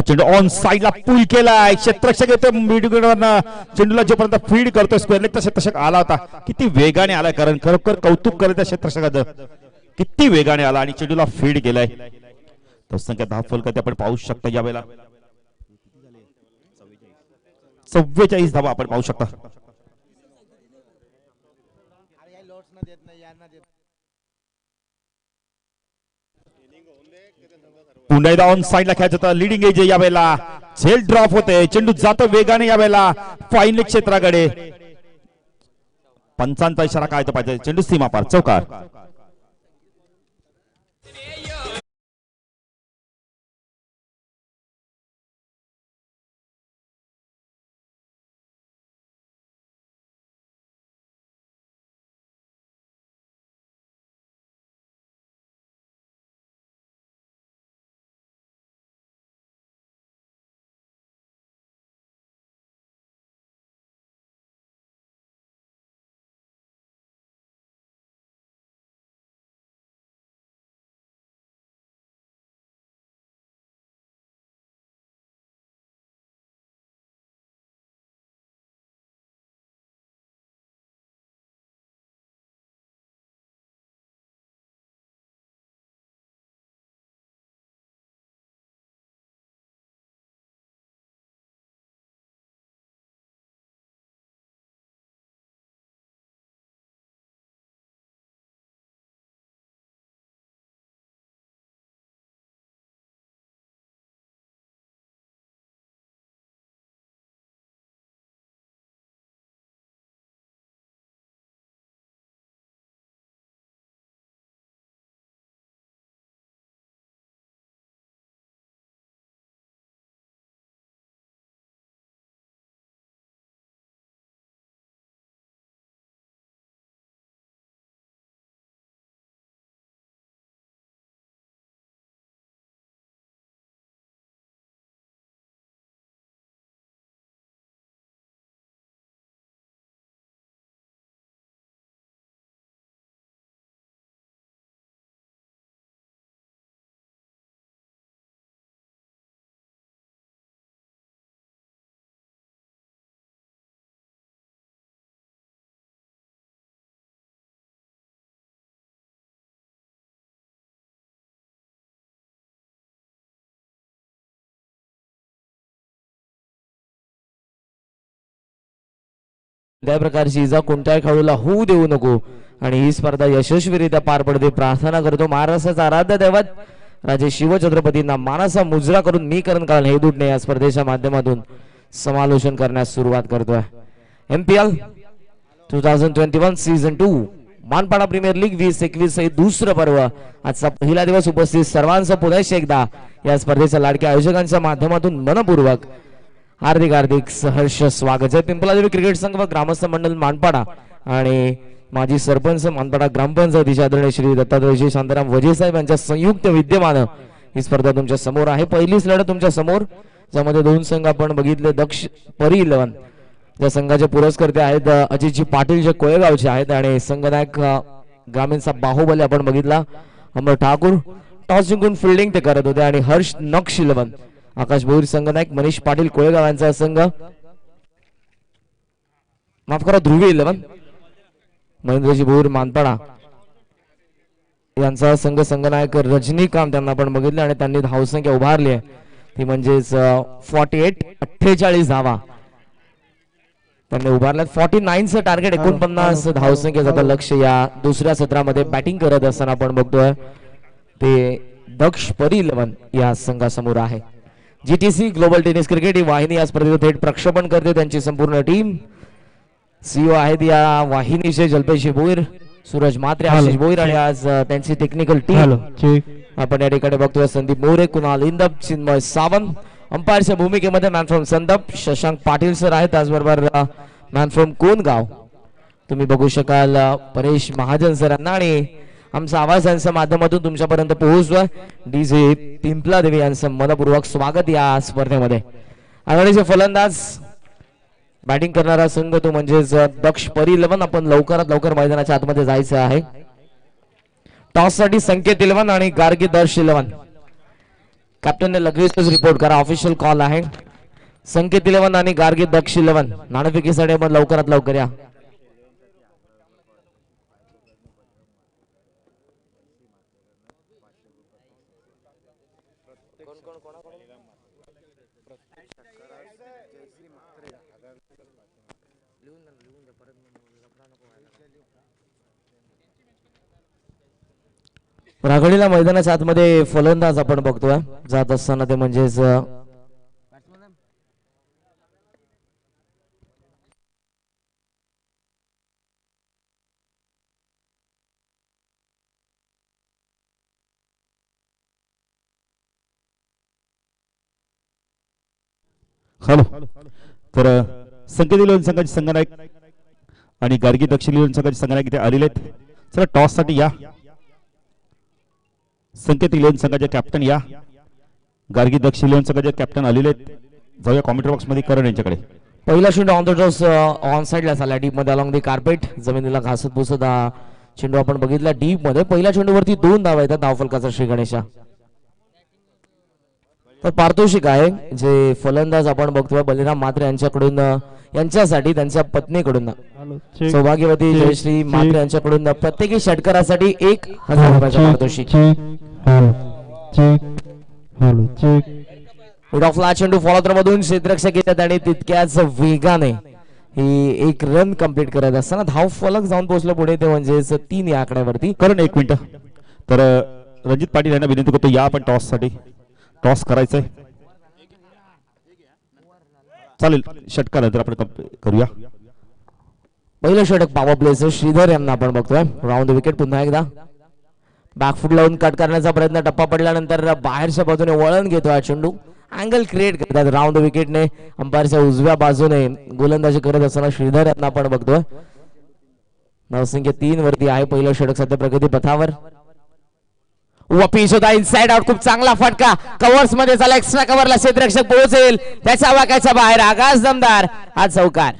S1: चेंडू ऑन साइडला पूल केलाय. क्षेत्ररक्षक येतोय मिडविकेटवरनं. चेंडूला जोपर्यंत फीड करतोय स्क्वेअर लेगचा क्षेत्ररक्षक आला होता. किती वेगाने आलाय कारण खरोखर कौतुक करत त्या क्षेत्ररक्षकाचं. किती वेगाने आला आणि चेंडूला फीड केलाय. संख्या 10 फलकात आपण पाहू शकता यावेळेला. 44 धावा आपण पाहू शकता. पुन्हा एकदा ऑन साइडला खेळायचं तर लिडिंग एज यावेळेला झेल ड्रॉप होते, चेंडू जातो वेगाने यावेळेला फाईन क्षेत्राकडे. पंचांचा इशारा काय तर पाहिजे, चेंडू सीमा पार चौकार.
S2: त्या प्रकारची इजा कोणत्याही खेळाडूला होऊ देऊ नको आणि ही स्पर्धा यशस्वीरित्या पार पडते प्रार्थना करतो महाराष्ट्राचा आराध्य दैवत राजे शिवछत्रपतींना मानाचा मुजरा करून मी करण काल हे दुटणे या स्पर्धेच्या माध्यमातून समालोचन करण्यास सुरुवात करतोय. MPL 2021 season 2 Manpada premier league 2021 हे दुसरं पर्व आजचा पहिला दिवस उपस्थित सर्वांचं पुन्हा एकदा या स्पर्धेच्या लाडक्या आयोजकांच्या माध्यमातून मनपूर्वक हार्दिक हार्दिक सहर्ष स्वागत आहे. पिंपलादेवी क्रिकेट संघ व ग्रामस्थ मंडळ मानपाडा आणि माजी सरपंच मानपाडा ग्रामपंचायतीचे आदरणीय श्री दत्तात्रयजी शांताराम वजे साहेब यांच्या संयुक्त विद्यमानं ही स्पर्धा तुमच्या समोर आहे. पहिलीच लढत तुमच्या समोर, ज्यामध्ये दोन संघ आपण बघितले. दक्ष परी 11 या संघाचे पुरस्कर्ते आहेत अजितजी पाटील जे कोळेगावचे आहेत आणि संघनायक ग्रामीणचा बाहुबली आपण बघितला अमर ठाकूर. टॉस जिंकून फिल्डिंग ते करत होते आणि हर्ष नक्ष 11 आकाश भोईर संघनायक मनीष पाटील कोळेगाव यांचा संघ, माफ करा ध्रुवी 11 महेंद्रजी भोईर मानपाडा यांचा संघ संघनायक रजनीकांत यांना आपण बघितले आणि त्यांनी धावसंख्या उभारली आहे ती म्हणजेच 48 धावा त्यांनी उभारल्यात. 49चं टार्गेट 49 धावसंख्येचं लक्ष या दुसऱ्या सत्रामध्ये बॅटिंग करत असताना आपण बघतोय ते दक्ष परी 11 या संघासमोर आहे. GTC ग्लोबल टेनिस क्रिकेट ही वाहिनी या स्पर्धेचं थेट प्रक्षेपण करते. त्यांची संपूर्ण टीम CEO आहेत या वाहिनीचे जल्पेश भोईर, सूरज मात्रे, आशिष भोईर आणि आज त्यांची टेक्निकल टीम आपण या ठिकाणी बघतोय. संदीप मोरे, कुणाल इंदप, चिन्मय सावंत. अंपायरच्या भूमिकेमध्ये मॅन फ्रॉम संदप शशांक पाटील सर आहेत. त्याचबरोबर मॅन फ्रॉम कोणगाव तुम्ही बघू शकाल परेश महाजन सरांना आणि आमचा आवाज यांच्या माध्यमातून तुमच्यापर्यंत पोहोचतोय. DJ पिंपला देवी यांचं मनपूर्वक स्वागत या स्पर्धेमध्ये. आघाडीचे फलंदाज बॅटिंग करणारा संघ तो म्हणजेच दक्ष परी 11. आपण लवकरात लवकर मैदानाच्या आतमध्ये जायचं आहे. टॉस साठी संकेत 11 आणि गार्गी दर्श 11. कॅप्टनने लगेचच रिपोर्ट करा, ऑफिशियल कॉल आहे. संकेत 11 आणि गार्गी दक्ष 11 नाणेफेकीसाठी आपण लवकरात लवकर या. राघडीला मैदानाच्या आतमध्ये फलंदाज आपण बघतोय जात असताना ते म्हणजेच
S1: हॅलो. तर संकेत इलेव्हन संघाचे संघनायक आणि गार्गी दक्षिण इलेव्हन संघाचे संघनायक इथे आलेले आहेत. चला टॉस साठी या. संकेत इलेव्हन संघाचे कॅप्टन या. गार्गी दक्षिण इलेव्हन संघाचे कॅप्टन आलेले आहेत. जाऊया कॉमेंट्री बॉक्स मध्ये करण यांच्याकडे.
S2: पहिला चेंडू ऑन द टॉस ऑन साइडला झाला डीप मध्ये अलॉंग दी कार्पेट जमिनीला घासत पुसत हा चेंडू आपण बघितला डीप मध्ये. पहिल्या चेंडूवरती 2 धावा येतात धावफलकाचा श्री गणेशा. तर पारितोषिक आहे जे फलंदाज आपण बघतोय बलिराम म्हात्रे यांच्याकडून यांच्यासाठी त्यांच्या पत्नीकडून सौभाग्यवती जयश्री म्हात्रे यांच्याकडून प्रत्येकी षटकारासाठी 1000 रुपयाचं पारितोषिक. मिड ऑफला चेंडू फॉलोथ्रो मधून क्षेत्ररक्षक येतात आणि तितक्याच वेगाने ही 1 रन कंप्लीट करत असताना धाव फलक जाऊन पोहोचलं पुढे ते म्हणजेच 3 या आकड्यावरती.
S1: करण 1 मिनिट. तर रणजित पाटील यांना विनंती करतो या आपण टॉस साठी. टॉस करायचंय चालेल षटकानंतर आपण करूया.
S2: पहिलं षटक पॉवर प्लेचं श्रीधर यांना आपण बघतोय. राऊंड विकेट पुन्हा एकदा बॅकफुट लावून कट करण्याचा प्रयत्न टप्पा पडल्यानंतर बाहेरच्या बाजूने वळण घेतो हा चेंडू. अँगल क्रिएट करतात राऊंड विकेटने अंपायरच्या उजव्या बाजूने गोलंदाजी करत असताना श्रीधर यांना आपण बघतोय. धावसंख्या 3 वरती आहे. पहिलं षटक सध्या प्रगती पथावर. वपीस होता इनसाइड आउट. खूप चांगला फटका कव्हर्स मध्ये झाला. एक्स्ट्रा कव्हरला क्षेत्ररक्षक पोहोचेल त्याच्या वाकाच्या बाहेर. आकाश दमदार हा चौकार.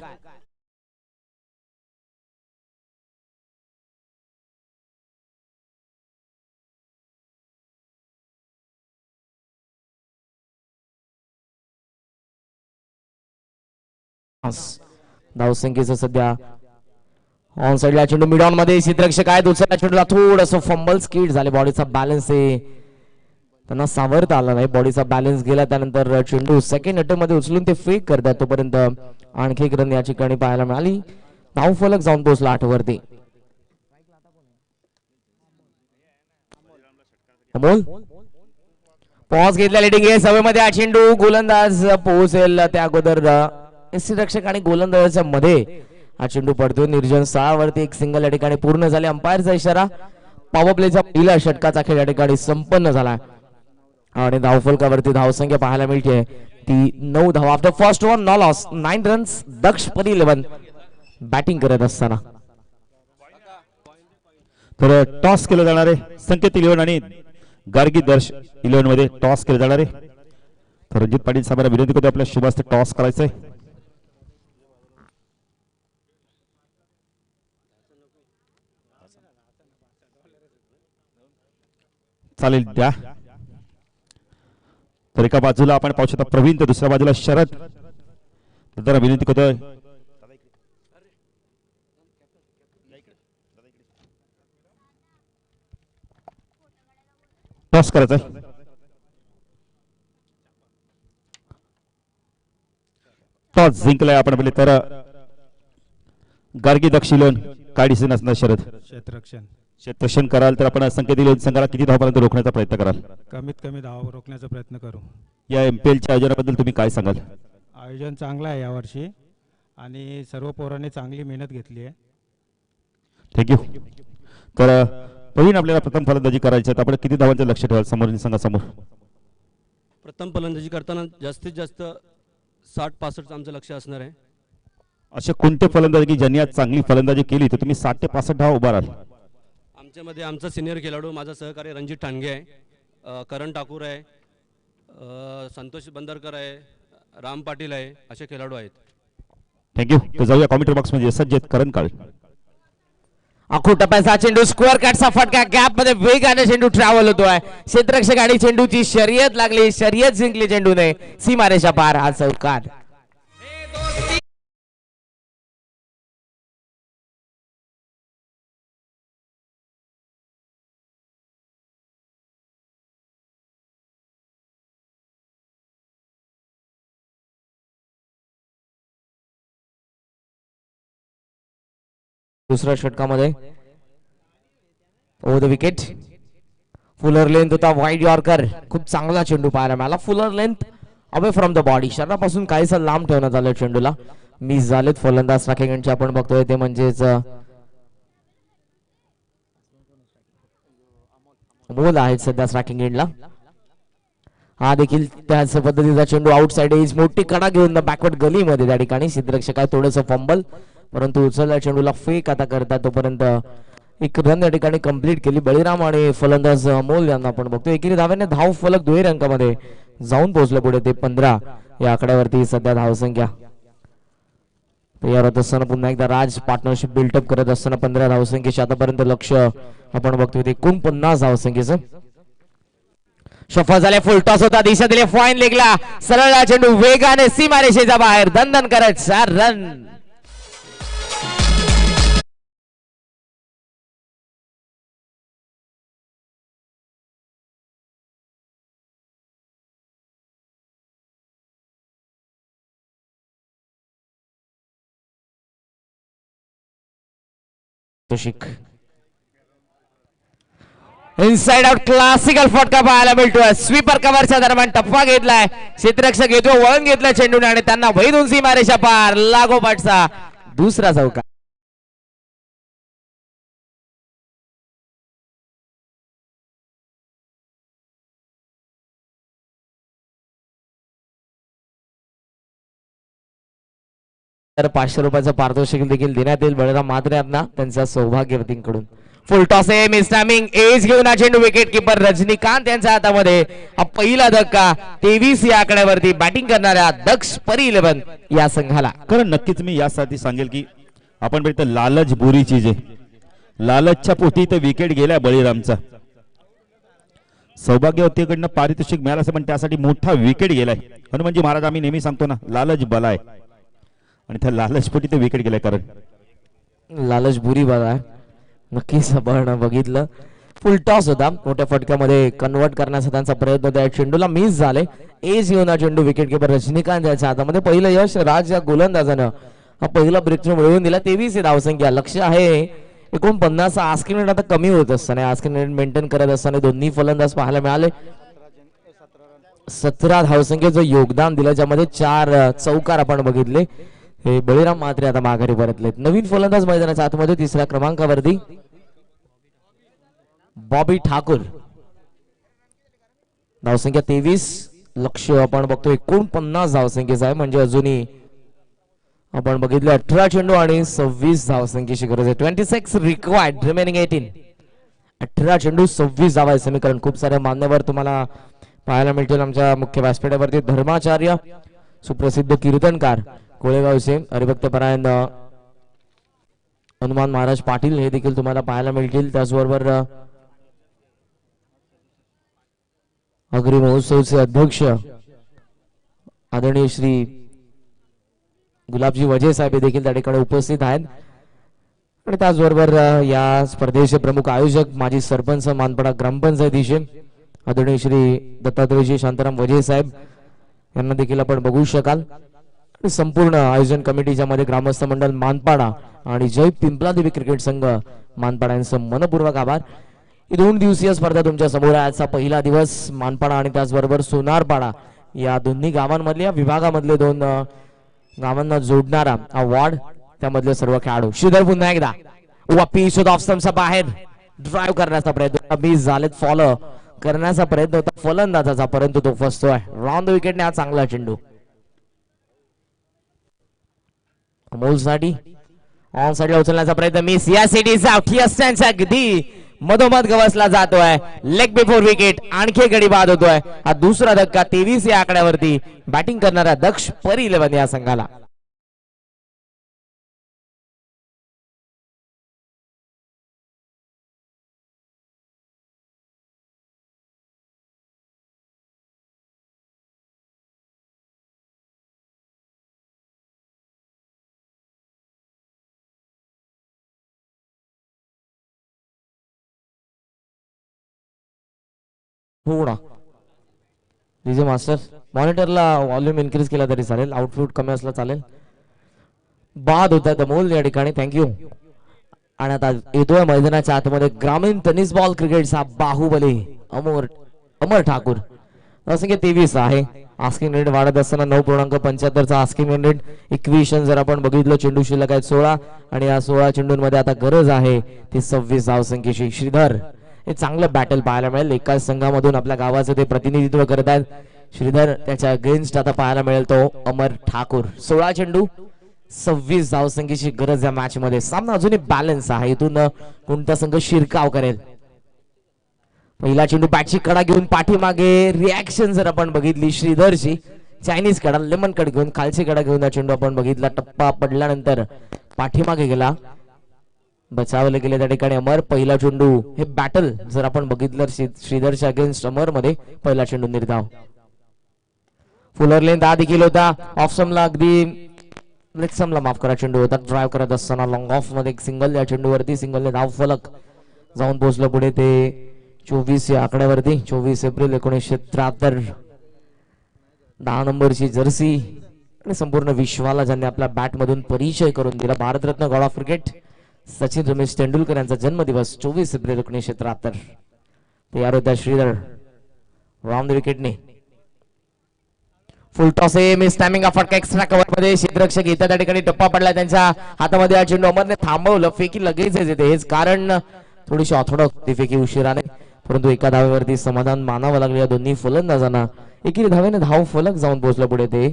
S2: धावसंख्येचं सध्या ऑन साइडला चेंडू मिड ऑन मध्ये क्षेत्ररक्षक आहे. दुसऱ्या चेंडूला थोडस फंबल स्किड झाले. बॉडीचा बॅलन्स त्यांना सावरता आला नाही. बॉडीचा बॅलन्स गेला त्यानंतर चेंडू सेकंड अटेम्प्ट मध्ये उचलून ते फेक करतात. तोपर्यंत आणखी एक रन या ठिकाणी पाहायला मिळाली. धाव फलक जाऊन पोहोचला 8 वरती. अमोल पॉज घेतला. लेटिंग आहे सवयमध्ये हा चेंडू गोलंदाज पोहोचेल त्या अगोदर क्षेत्ररक्षक आणि गोलंदाजाच्या मध्ये हा चेंडू पडतो. निर्जन 6 वरती 1 सिंगल या ठिकाणी पूर्ण झाले. अंपायरचा इशारा. पॉवर प्लेचा पहिला षटकाचा खेळ या ठिकाणी संपन्न झाला आणि धावफलकावरती धावसंख्या पाहायला मिळते ती 9 धावा. After first over no loss 9 runs. Daksh परी 11 बॅटिंग करत असताना.
S1: तर टॉस केलं जाणार आहे. संकेत इलेव्हन आणि गार्गी दर्श इलेव्हन मध्ये टॉस केलं जाणार आहे. तर रणजित पाटील साहेबांना विनंती करतो आपल्या शुभ हस्ते टॉस करायचंय. चालेल द्या. तर एका बाजूला आपण पाहू शकता प्रवीण तर दुसऱ्या बाजूला शरद. तर विनंती करतोय टॉस करायचा. टॉस जिंकलाय आपण पहिले. तर गार्गी दक्षिण काय डिसिजन असणार शरद? क्षेत्ररक्षण कराल तर आपण संकेत इलेव्हन संघाला किती धावापर्यंत रोखण्याचा प्रयत्न कराल?
S5: कमीत कमी धावा रोखण्याचा प्रयत्न करू.
S1: या एमपीएलच्या आयोजनाबद्दल तुम्ही काय सांगाल?
S5: आयोजन चांगलं आहे यावर्षी आणि सर्व पोरांनी चांगली मेहनत घेतली आहे.
S1: थँक्यू. तर प्रवीण आपल्याला प्रथम फलंदाजी करायची आहे. आपण किती धावांचं लक्ष ठेवाल समोरील संघासमोर?
S6: प्रथम फलंदाजी करताना जास्तीत जास्त 60-65 आमचं लक्ष असणार आहे.
S1: असे कोणते फलंदाज की ज्यांनी आज चांगली फलंदाजी केली तर तुम्ही 60 ते 65 धावा उभा राहाल?
S6: आमच्यामध्ये आमचा सिनियर खेळाडू माझा सहकारी रणजित ठाणगे आहे, करण ठाकूर आहे, संतोष बंदरकर आहे, राम पाटील आहे, असे खेळाडू आहेत.
S1: थँक्यू. तर जाऊया कॉमेंट्री बॉक्स मध्ये सज्ज करण काळे.
S2: आखो टप्प्याचा चेंडू स्क्वेअर कटचा फटका गॅप मध्ये वेगाने चेंडू ट्रॅव्हल होतोय. क्षेत्ररक्षक आणि चेंडूची शर्यत लागली. शर्यत जिंकली चेंडूने. सीमारेषा पार हा चौकार. दुसऱ्या षटकामध्ये over the wicket fuller length होता वाईड यॉर्कर. खूप चांगला चेंडू पाहायला मिळाला. Fuller length away from the body, शरीरापासून काहीसा लांब ठेवण्यात आलं चेंडूला. मिस झालेत फलंदाज ट्रॅकिंग एंडचे आपण बघतोय ते म्हणजेच अमोल आहेत सध्या ट्रॅकिंग एंडला. हा देखील त्याच पद्धतीचा चेंडू आउटसाइड एज मोठी कडा घेऊन बॅकवर्ड गलीमध्ये त्या ठिकाणी सिद्धरक्षक आहे. थोडंसं फंबल परंतु उचलल्या चेंडूला फेक आता करतात. तोपर्यंत एक रन या ठिकाणी कंप्लीट केली बळीराम आणि फलंदाज अमोल यांना आपण बघतो. एकेरी धाव्याने धाव फलक दुहेरी अंकामध्ये जाऊन पोहोचले पुढे ते 15 या आकड्यावरती सध्या धावसंख्या तयार होत असताना पुन्हा एकदा राज पार्टनरशिप बिल्डअप करत असताना 15 धावसंख्येचे आतापर्यंत लक्ष आपण बघतोय ते 49 धावसंख्येचं. सफल झाले. फुल टॉस होता. दिशा दिले फाईन लेगला. सरळ चेंडू वेगाने सीमारेषेच्या बाहेर दणदण करत 4 रन. इनसाइड आउट क्लासिकल फटका पाहायला मिळतोय. स्वीपर कव्हरच्या दरम्यान टप्पा घेतलाय. क्षेत्ररक्षक घेतो वळण घेतलं चेंडूने आणि त्यांना वैधून सीमारेषा पार लागोपाठचा दुसरा चौका. तर 500 रुपयाचं पारितोषिक देखील देण्यात येईल बळीराम म्हात्रे यांना त्यांच्या सौभाग्यवतींकडून. फुल टॉस आहे. मिस टायमिंग एज घेऊन हा चेंडू विकेट किपर रजनीकांत यांच्या हातामध्ये. हा पहिला धक्का 23 या आकड्यावरती बॅटिंग करणाऱ्या दक्ष परी 11 या संघाला.
S1: कारण नक्कीच मी यासाठी सांगेल की आपण बघितलं लालच बुरी चीज आहे. लालचच्या पोटी तर विकेट गेलाय बळीरामचा. सौभाग्यवतीकडनं पारितोषिक मिळालं असं पण त्यासाठी मोठा विकेट गेलाय. हनुमानजी महाराज आम्ही नेहमी सांगतो ना लालच बला आहे आणि त्या लालचपोटी ते विकेट गेलाय. कारण
S2: लालच बुरी बाब आहे नक्कीच आपण बघितलं. फुल टॉस होता. मोठ्या फटक्यामध्ये कन्वर्ट करण्याचा त्यांचा प्रयत्न होता. चेंडूला मिस झाले. एज घेऊन हा चेंडू विकेट किपर रजनीकांत याच्या हातामध्ये. पहिलं यश राज या गोलंदाजानं हा पहिला ब्रेक थ्रू मिळवून दिला. 23 धावसंख्या. लक्ष आहे 49. आस्किंग रेट आता कमी होत असताना आस्किंग रेट मेंटेन करत असताना दोन्ही फलंदाज पाहायला मिळाले. 17 धावसंख्येचं योगदान दिलं ज्यामध्ये 4 चौकार आपण बघितले. हे बळीराम म्हात्रे आता माघारी परतलेत. नवीन फलंदाज मैदानाच्या आतमध्ये 3ऱ्या क्रमांकावरती बॉबी ठाकूर. धावसंख्या 23. लक्ष आपण बघतो 49 धावसंख्येचा आहे म्हणजे अजूनही आपण बघितलं 18 चेंडू आणि 26 धावसंख्येची गरज आहे. 26 रिक्वायर्ड रिमेनिंग 18. 18 चेंडू 26 धावा समीकरण. खूप सारे मान्यवर तुम्हाला पाहायला मिळतील आमच्या मुख्य व्यासपीठावरती. धर्माचार्य सुप्रसिद्ध कीर्तनकार कोळेगावचे हरिभक्तपरायण हनुमान महाराज पाटील हे देखील तुम्हाला पाहायला मिळतील. त्याचबरोबर अग्री महोत्सवचे अध्यक्ष आदरणीय श्री गुलाबजी वजे साहेब देखील त्या ठिकाणी उपस्थित आहेत. आणि त्याचबरोबर या स्पर्धेचे प्रमुख आयोजक माजी सरपंच मानपाडा ग्रामपंचायतीचे आदरणीय श्री दत्तात्रयजी शांताराम वजे साहेब यांना देखील आपण बघू शकाल. संपूर्ण आयोजन कमिटीच्या मध्ये ग्रामस्थ मंडळ मानपाडा आणि जय पिंपलादेवी क्रिकेट संघ मानपाडा यांचं मनपूर्वक आभार. ही 2 दिवसीय स्पर्धा तुमच्या समोर आहे. आजचा पहिला दिवस मानपाडा आणि त्याचबरोबर सोनारपाडा या दोन्ही गावांमधल्या विभागामधले 2 गावांना जोडणारा हा वॉर्ड त्यामधले सर्व खेळाडू. श्रीधर पुन्हा एकदा वापी शोध ऑफ स्टंपचा बाहेर ड्राईव्ह करण्याचा प्रयत्न. मिस झालेत. फॉलो करण्याचा प्रयत्न होता फलंदाजाचा परंतु तो फसतोय. राऊंड द विकेटने हा चांगला चेंडू अमोलसाठी ऑन साइडला उचलण्याचा प्रयत्न. मिस. या सिटीचा त्यांच्या अगदी मधोमध गवसला जातोय. Leg before wicket. आणखी गडी बाद होतोय. हा दुसरा धक्का 23 या आकड्यावरती बॅटिंग करणाऱ्या दक्ष परी 11 या संघाला. थोडा डीजे मास्टर मॉनिटरला व्हॉल्यूम इन्क्रीज केला तरी चालेल. आउटफुट कमी असला चालेल. बाद होता अमोल या ठिकाणी. थँक्यू. आणि आता येतोय मैदानाच्या आतमध्ये ग्रामीण टेनिस बॉल क्रिकेटचा बाहुबली अमर ठाकूर. धावसंख्या 23 आहे. आस्किंग रेट वाढत असताना 9.75 आस्किंग रेट. इक्वेशन जर आपण बघितलं चेंडू शिल्लक आहेत 16 आणि या 16 चेंडूंमध्ये आता गरज आहे ती 26 धावसंख्येची. श्रीधर हे चांगलं बॅटल पाहायला मिळेल. एकाच संघामधून आपल्या गावाचं ते प्रतिनिधित्व करत आहेत. श्रीधर त्याच्या अगेन्स्ट आता पाहायला मिळेल तो अमर ठाकूर. 16 चेंडू 26 धावसंख्येची गरज या मॅच मध्ये. सामना अजूनही बॅलन्स आहे. इथून कोणता संघ शिरकाव करेल. पहिला चेंडू बॅटची कडा घेऊन पाठीमागे. रिॲक्शन जर आपण बघितली श्रीधरची, चायनीज कडा लेमन कड घेऊन खालची कडा घेऊन हा चेंडू आपण बघितला. टप्पा पडल्यानंतर पाठीमागे गेला, बचावले गेले त्या ठिकाणी अमर. पहिला चेंडू हे बॅटल जर आपण बघितलं श्रीधरच्या अगेन्स्ट अमर मध्ये पहिला चेंडू निर्धाव. फुलर लेंथ हा देखील होता. ऑफसमला अगदी लेक्समला माफ करा चेंडू होता. ड्राईव्ह करत असताना लॉंग ऑफ मध्ये एक सिंगल या चेंडूवरती. सिंगलने धाव फलक जाऊन पोहोचलं पुढे ते 24 या आकड्यावरती. 24 एप्रिल 1973. 10 नंबरची जर्सी आणि संपूर्ण विश्वाला ज्यांनी आपल्या बॅट मधून परिचय करून दिला. Bharat Ratna God of cricket Sachin Ramesh Tendulkar यांचा जन्मदिवस 24 एप्रिल 1973. तयार होता श्रीधर राऊंड विकेटने. फुल टॉस आहे. मिस टायमिंग फटका एक्स्ट्रा कव्हर मध्ये. क्षेत्ररक्षक येतात त्या ठिकाणी. टप्पा पडला त्यांच्या हातामध्ये. हा चेंडू अमरने थांबवलं. फेकी लगेच येते. हेच कारण थोडीशी ऑर्थोडॉक्स फेकी उशिराने, परंतु एका धावेवरती समाधान मानावं लागलं या दोन्ही फलंदाजांना. एकी धावेने धाव फलक जाऊन पोहोचलं पुढे ते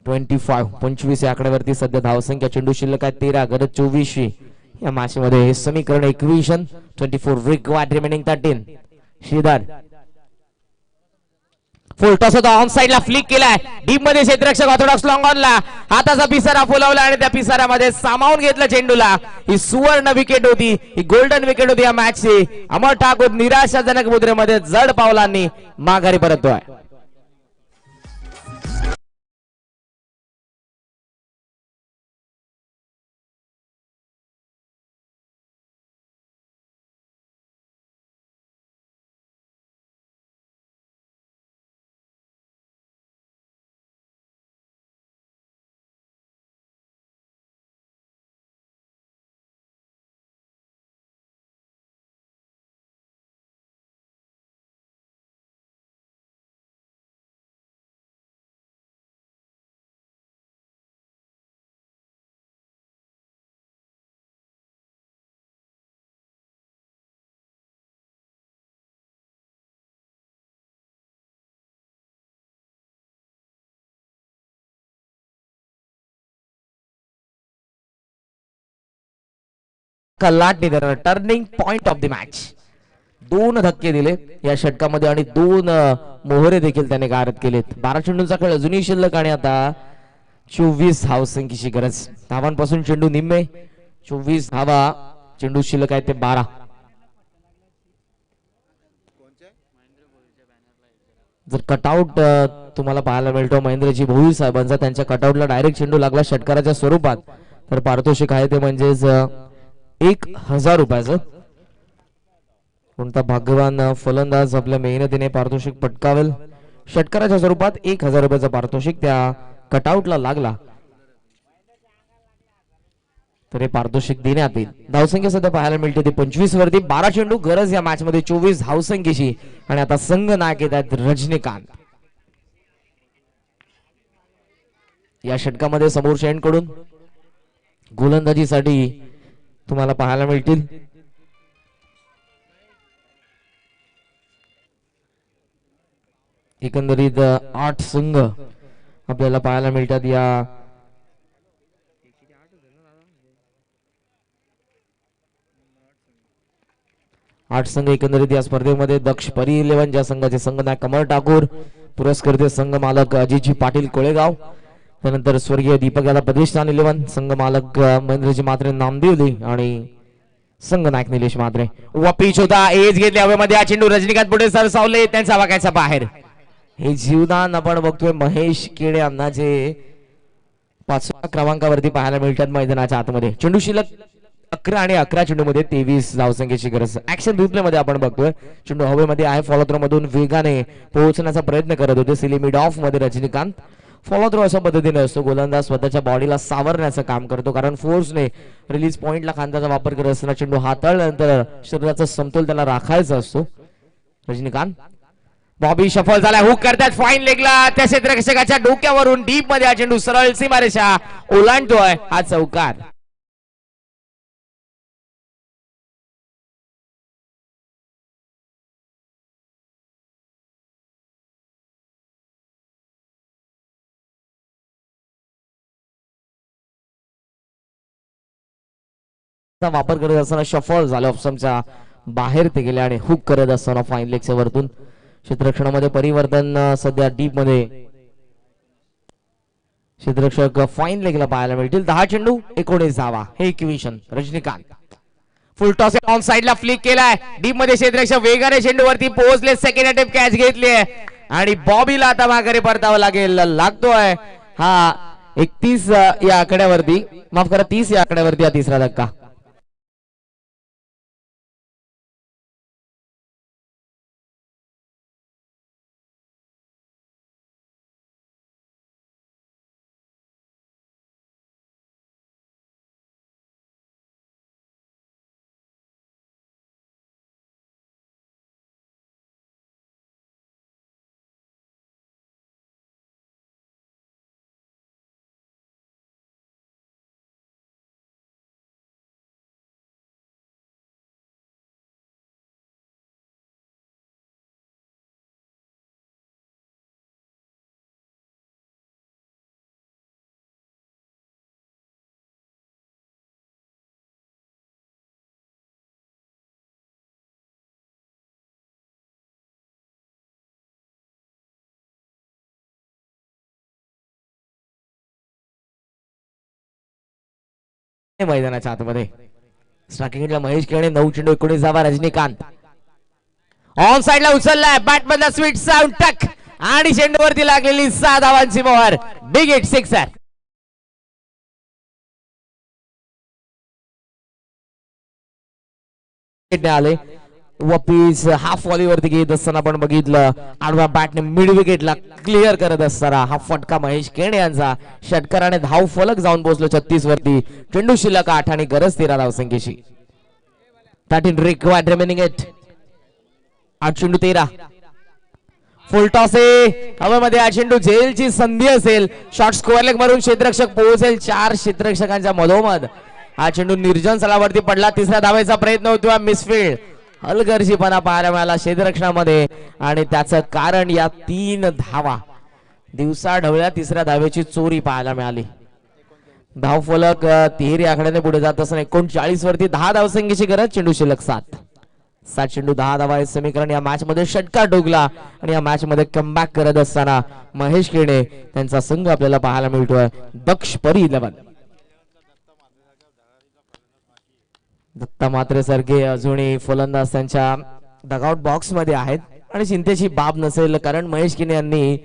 S2: 25 या आकड्यावरती सध्या धावसंख्या. चेंडू शिल्लक आहे 13, गरज 24 या मॅच मध्ये. हे समीकरण equation 24 required remaining 13. Shridhar full toss होता. ऑन साइडला फ्लिक केलाय. डीप मध्ये क्षेत्ररक्षक ऑर्थोडॉक्स लॉंग ऑनला हाताचा पिसारा फुलवला आणि त्या पिसाऱ्यामध्ये सामावून घेतलं चेंडूला. ही सुवर्ण विकेट होती. ही गोल्डन विकेट होती या मॅचची. अमर ठाकूर निराशाजनक मुद्रेमध्ये जड पावलांनी माघारी परततोय. कलाटने turning point of the match. 2 धक्के दिले या षटकामध्ये आणि 2 मोहरे देखील त्याने गारद केलेत. 12 चेंडूंचा खेळ अजूनही शिल्लक आणि आता 24 धावसंख्येची गरज. धावांपासून चेंडू निम्मे. 24 धावा. चेंडू शिल्लक आहे ते 12. जर कटआउट तुम्हाला पाहायला मिळतो महेंद्रजी भोई साहेबांचा, त्यांच्या कटआउटला डायरेक्ट चेंडू लागला षटकाराच्या स्वरूपात, तर पारितोषिक आहे ते म्हणजेच 1000 रुपयाचं. कोणता भाग्यवान फलंदाज आपल्या मेहनतीने पारितोषिक पटकावेल. षटकाराच्या स्वरूपात 1000 रुपयाचं पारितोषिक त्या कटआउटला लागला तर हे पारितोषिक देण्यात येईल. धावसंख्या सध्या पाहायला मिळते ते 25 वरती. 12 चेंडू गरज या मॅच मध्ये 24 धावसंख्येची आणि आता संघ नायक येत आहेत रजनीकांत. या षटकामध्ये समोरच्या एंड कडून गोलंदाजीसाठी तुम्हाला पाहायला मिळतील एकंदरीत 8 संघ आपल्याला पाहायला मिळतात. या 8 संघ एकंदरीत या स्पर्धेमध्ये. दक्ष परी 11 ज्या संघाचे संघनायक कमल ठाकूर, पुरस्कृत संघ मालक अजितजी पाटील कोळेगाव, त्यानंतर स्वर्गीय दीपक यादव प्रतिष्ठान 11, संघ मालक महेंद्रजी मात्रे नामदेवली आणि संघ नायक निलेश मात्रे. पिच होता. एज घेतले हवेमध्ये. हा चेंडू रजनीकांत पुढे सरसावले त्यांच्या वाक्याच्या बाहेर. हे जीवदान आपण बघतोय महेश केडे यांना जे 5व्या क्रमांकावरती पाहायला मिळतात मैदानाच्या आतमध्ये. चेंडू शिल्लक 11 आणि 11 चेंडू मध्ये 23 धावसंख्येची गरज. ऍक्शन रिप्ले मध्ये आपण बघतोय चेंडू हवेमध्ये आहे. फॉलो थ्रो मधून वेगाने पोहोचण्याचा प्रयत्न करत होते. सिली मिड ऑफ मध्ये रजनीकांत. फॉलो थ्रो अशा पद्धतीने असतो. गोलंदाज स्वतःच्या बॉडीला सावरण्याचं काम करतो, कारण फोर्सने रिलीज पॉइंटला खांद्याचा वापर करत असताना चेंडू हाताळल्यानंतर शरीराचा समतोल त्याला राखायचा असतो. रजनीकांत बॉबी शफल झाला, हुक करतात फाईन लेगला, त्या क्षेत्ररक्षकाच्या डोक्यावरून डीप मध्ये हा चेंडू सरळ सीमारेषा ओलांडतोय. हा चौकार. वापर करत असताना शफल झालं, ऑप्शनच्या बाहेर ते गेले आणि हुक करत असताना फाईन लेगच्या वरतून क्षेत्ररक्षणामध्ये परिवर्तन सध्या डीप मध्ये क्षेत्ररक्षक फाईन लेगला पाहायला मिळतील. 10 चेंडू 19 धावा हे equation. Rajinikanth full toss on साइडला फ्लिक केलाय, डीप मध्ये क्षेत्ररक्षक वेगाने चेंडूवरती पोहोचले, सेकंड अटेम्प्ट कॅच घेतली आणि बॉबीला आता माघारी परतावं लागेल. लागतोय हा 31 या आकड्यावरती, माफ करा 30 या आकड्यावरती हा तिसरा धक्का. मैदानाच्या आतमध्ये स्ट्रायकिंगला महेश केणे, 9 चेंडू 19 धावा. रजनीकांत ऑन साइडला उचललाय, बॅट मधला स्वीट साऊंड टक आणि चेंडूवरती लागलेली 6 धावांची मोहर. Big hit sixer. आले वपीस हाफ वॉलीवरती घेत असताना आपण बघितलं, आडवा बॅटने मिड विकेटला क्लिअर करत असताना हा फटका महेश केणे यांचा. षटकाराने धाव फलक जाऊन पोहोचलो 36 वरती. चेंडू शिल्लक 8 आणि गरज 13 धावसंख्येची. 13 रिक्वायर्ड रिमेनिंग 8. 8 चेंडू 13. फुल टॉस आहे हवेमध्ये, हा चेंडू झेलची संधी असेल. शॉर्ट स्क्वेअर लेग मारून क्षेत्ररक्षक पोहोचेल 4 क्षेत्ररक्षकांच्या मधोमध. हा चेंडू निर्जन स्थळावरती पडला. तिसऱ्या धावेचा प्रयत्न होतो, मिसफील्ड. हलगर्जीपणा पाहायला मिळाला क्षेत्ररक्षणामध्ये आणि त्याचं कारण या 3 धावा. दिवसा ढवळ्या तिसऱ्या धावेची चोरी पाहायला मिळाली. धाव फलक 13 आकड्याने पुढे जात असताना 39 वरती 10 धावसंख्येची गरज. चेंडू शिल्लक 7. 7 चेंडू 10 धावा हे समीकरण. या मॅच मध्ये षटकार डोगला आणि या मॅच मध्ये कमबॅक करत असताना महेश केणे त्यांचा संघ आपल्याला पाहायला मिळतोय. दक्ष परी 11. दत्ता मात्रे सारखे अजूनही फलंदाज त्यांच्या डगआउट बॉक्स मध्ये आहेत आणि चिंतेची बाब नसेल, कारण महेश केणे यांनी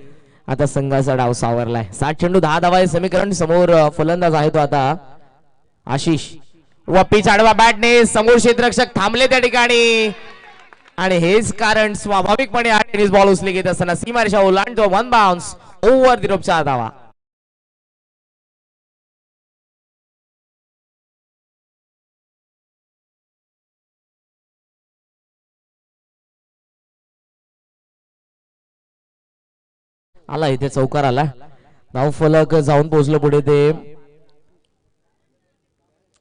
S2: आता संघाचा डाव सावरलाय. 7 चेंडू 10 धावा हे समीकरण. समोर फलंदाज आहे तो आता आशिष. वपी आडवा बॅटने समोर क्षेत्ररक्षक थांबले त्या ठिकाणी आणि हेच कारण स्वाभाविकपणे हा टेनिस बॉल उचली घेत असताना सीमारेषा ओलांडतो. 1 बाउन्स ओव्हर द रोप 4 धावा. आला इथे चौकार आला. धाव फलक जाऊन पोहोचलो पुढे ते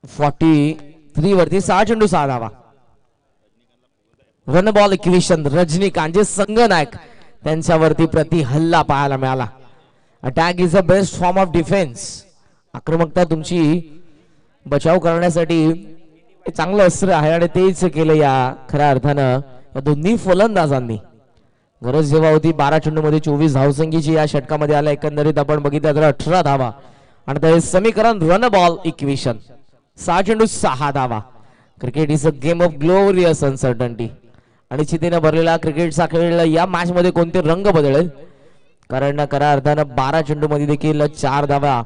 S2: 43 वरती. 6 चेंडू 6 धावा. Run ball equation. रजनीकांत जे संघनायक त्यांच्यावरती प्रति हल्ला पाहायला मिळाला. Attack is the best form of defence. आक्रमकता तुमची बचाव करण्यासाठी चांगलं अस्त्र आहे आणि तेच केलं या खऱ्या अर्थानं या दोन्ही फलंदाजांनी. गरज जेव्हा होती 12 चेंडू मध्ये 24 धावसंख्येची या षटकामध्ये आला. एकंदरीत आपण बघितलं तर 18 धावा आणि ते समीकरण रन बॉल इक्वेशन. 6 चेंडू 6 धावा. Cricket is a game of glorious uncertainty. अनिश्चितीने भरलेला क्रिकेटचा खेळ. या मॅच मध्ये कोणते रंग बदलेल, कारण खऱ्या अर्थानं 12 चेंडू मध्ये देखील 4 धावा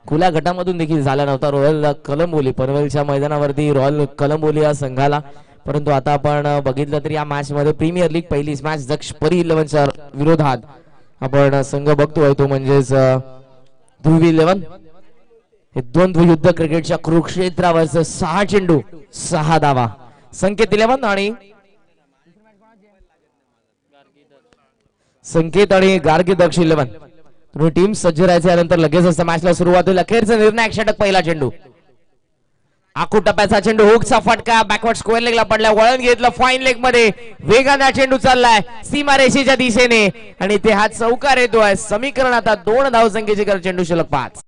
S2: खुल्या गटामधून देखील झाला नव्हता. रॉयल कलंबोली पनवेलच्या मैदानावरती रॉयल कलंबोली या संघाला, परंतु आता आपण बघितलं तर या मॅच मध्ये प्रीमियर लीग पहिलीच मॅच दक्ष परी 11च्या विरोधात आपण संघ बघतोय तो म्हणजेच ध्रुवी 11 हे द्वंद्व युद्ध क्रिकेटच्या कुरुक्षेत्रावरचं 6 चेंडू 6 धावा. संकेत 11 आणि संकेत आणि गार्गी दक्ष 11 दोन्ही टीम सज्ज राहायचे. यानंतर लगेच असतं मॅचला सुरुवात होईल. अखेरचा निर्णायक षटक पहिला चेंडू. आखू टप्प्याचा चेंडू हुकचा फटका बॅकवर्ड स्क्वेअर लेगला पडलाय. वळण घेतलं फाईन लेग मध्ये. वेगाने चेंडू चाललाय सीमारेषेच्या दिशेने आणि ते हा चौकार येतोय. समीकरण आता 2 धावसंख्येचे कर चेंडू शिल्लक 5.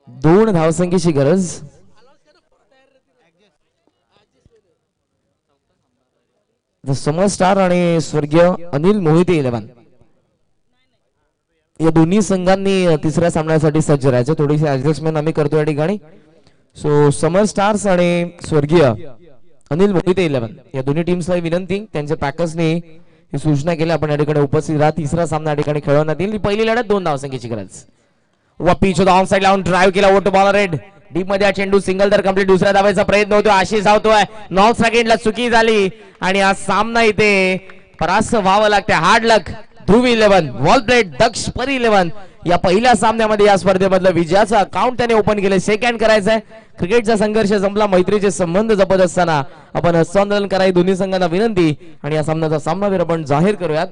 S2: दोन धावसंख्येची गरज. समर स्टार आणि स्वर्गीय अनिल मोहिते 11 या दोन्ही संघांनी तिसऱ्या सामन्यासाठी सज्ज राहायचं. थोडीशी ऍडजस्टमेंट आम्ही करतो या ठिकाणी. सो समर स्टार्स आणि स्वर्गीय अनिल मोहिते 11 या दोन्ही टीम्सला विनंती. त्यांच्या पॅकर्सने ही सूचना केली आपण या ठिकाणी उपस्थित राहा. तिसरा सामना या ठिकाणी खेळवण्यात येईल. पहिली लढत 2 धावसंख्येची गरज. पिच ऑन साइड लावून ड्राइव्ह केला ओट बॉलर रेड डीप मध्ये हा चेंडू सिंगल तर कंप्लीट. दुसऱ्या धावायचा प्रयत्न होतो. आशिष धावतोय. 9 सेकंडला चुकी झाली आणि हा सामना इथे परास्त व्हावं लागते. हार्ड लक ध्रुवी 11 वॉल प्लेट दक्ष परी 11 या पहिल्या सामन्यामध्ये या स्पर्धेमधलं विजयाचं अकाउंट त्याने ओपन केले. सेकंड करायचंय. क्रिकेटचा संघर्ष संपला. मैत्रीचे संबंध जपत असताना आपण हस्तांदोलन करायची दोन्ही संघांना विनंती आणि या सामन्याचा सामनावीर आपण जाहीर करूयात.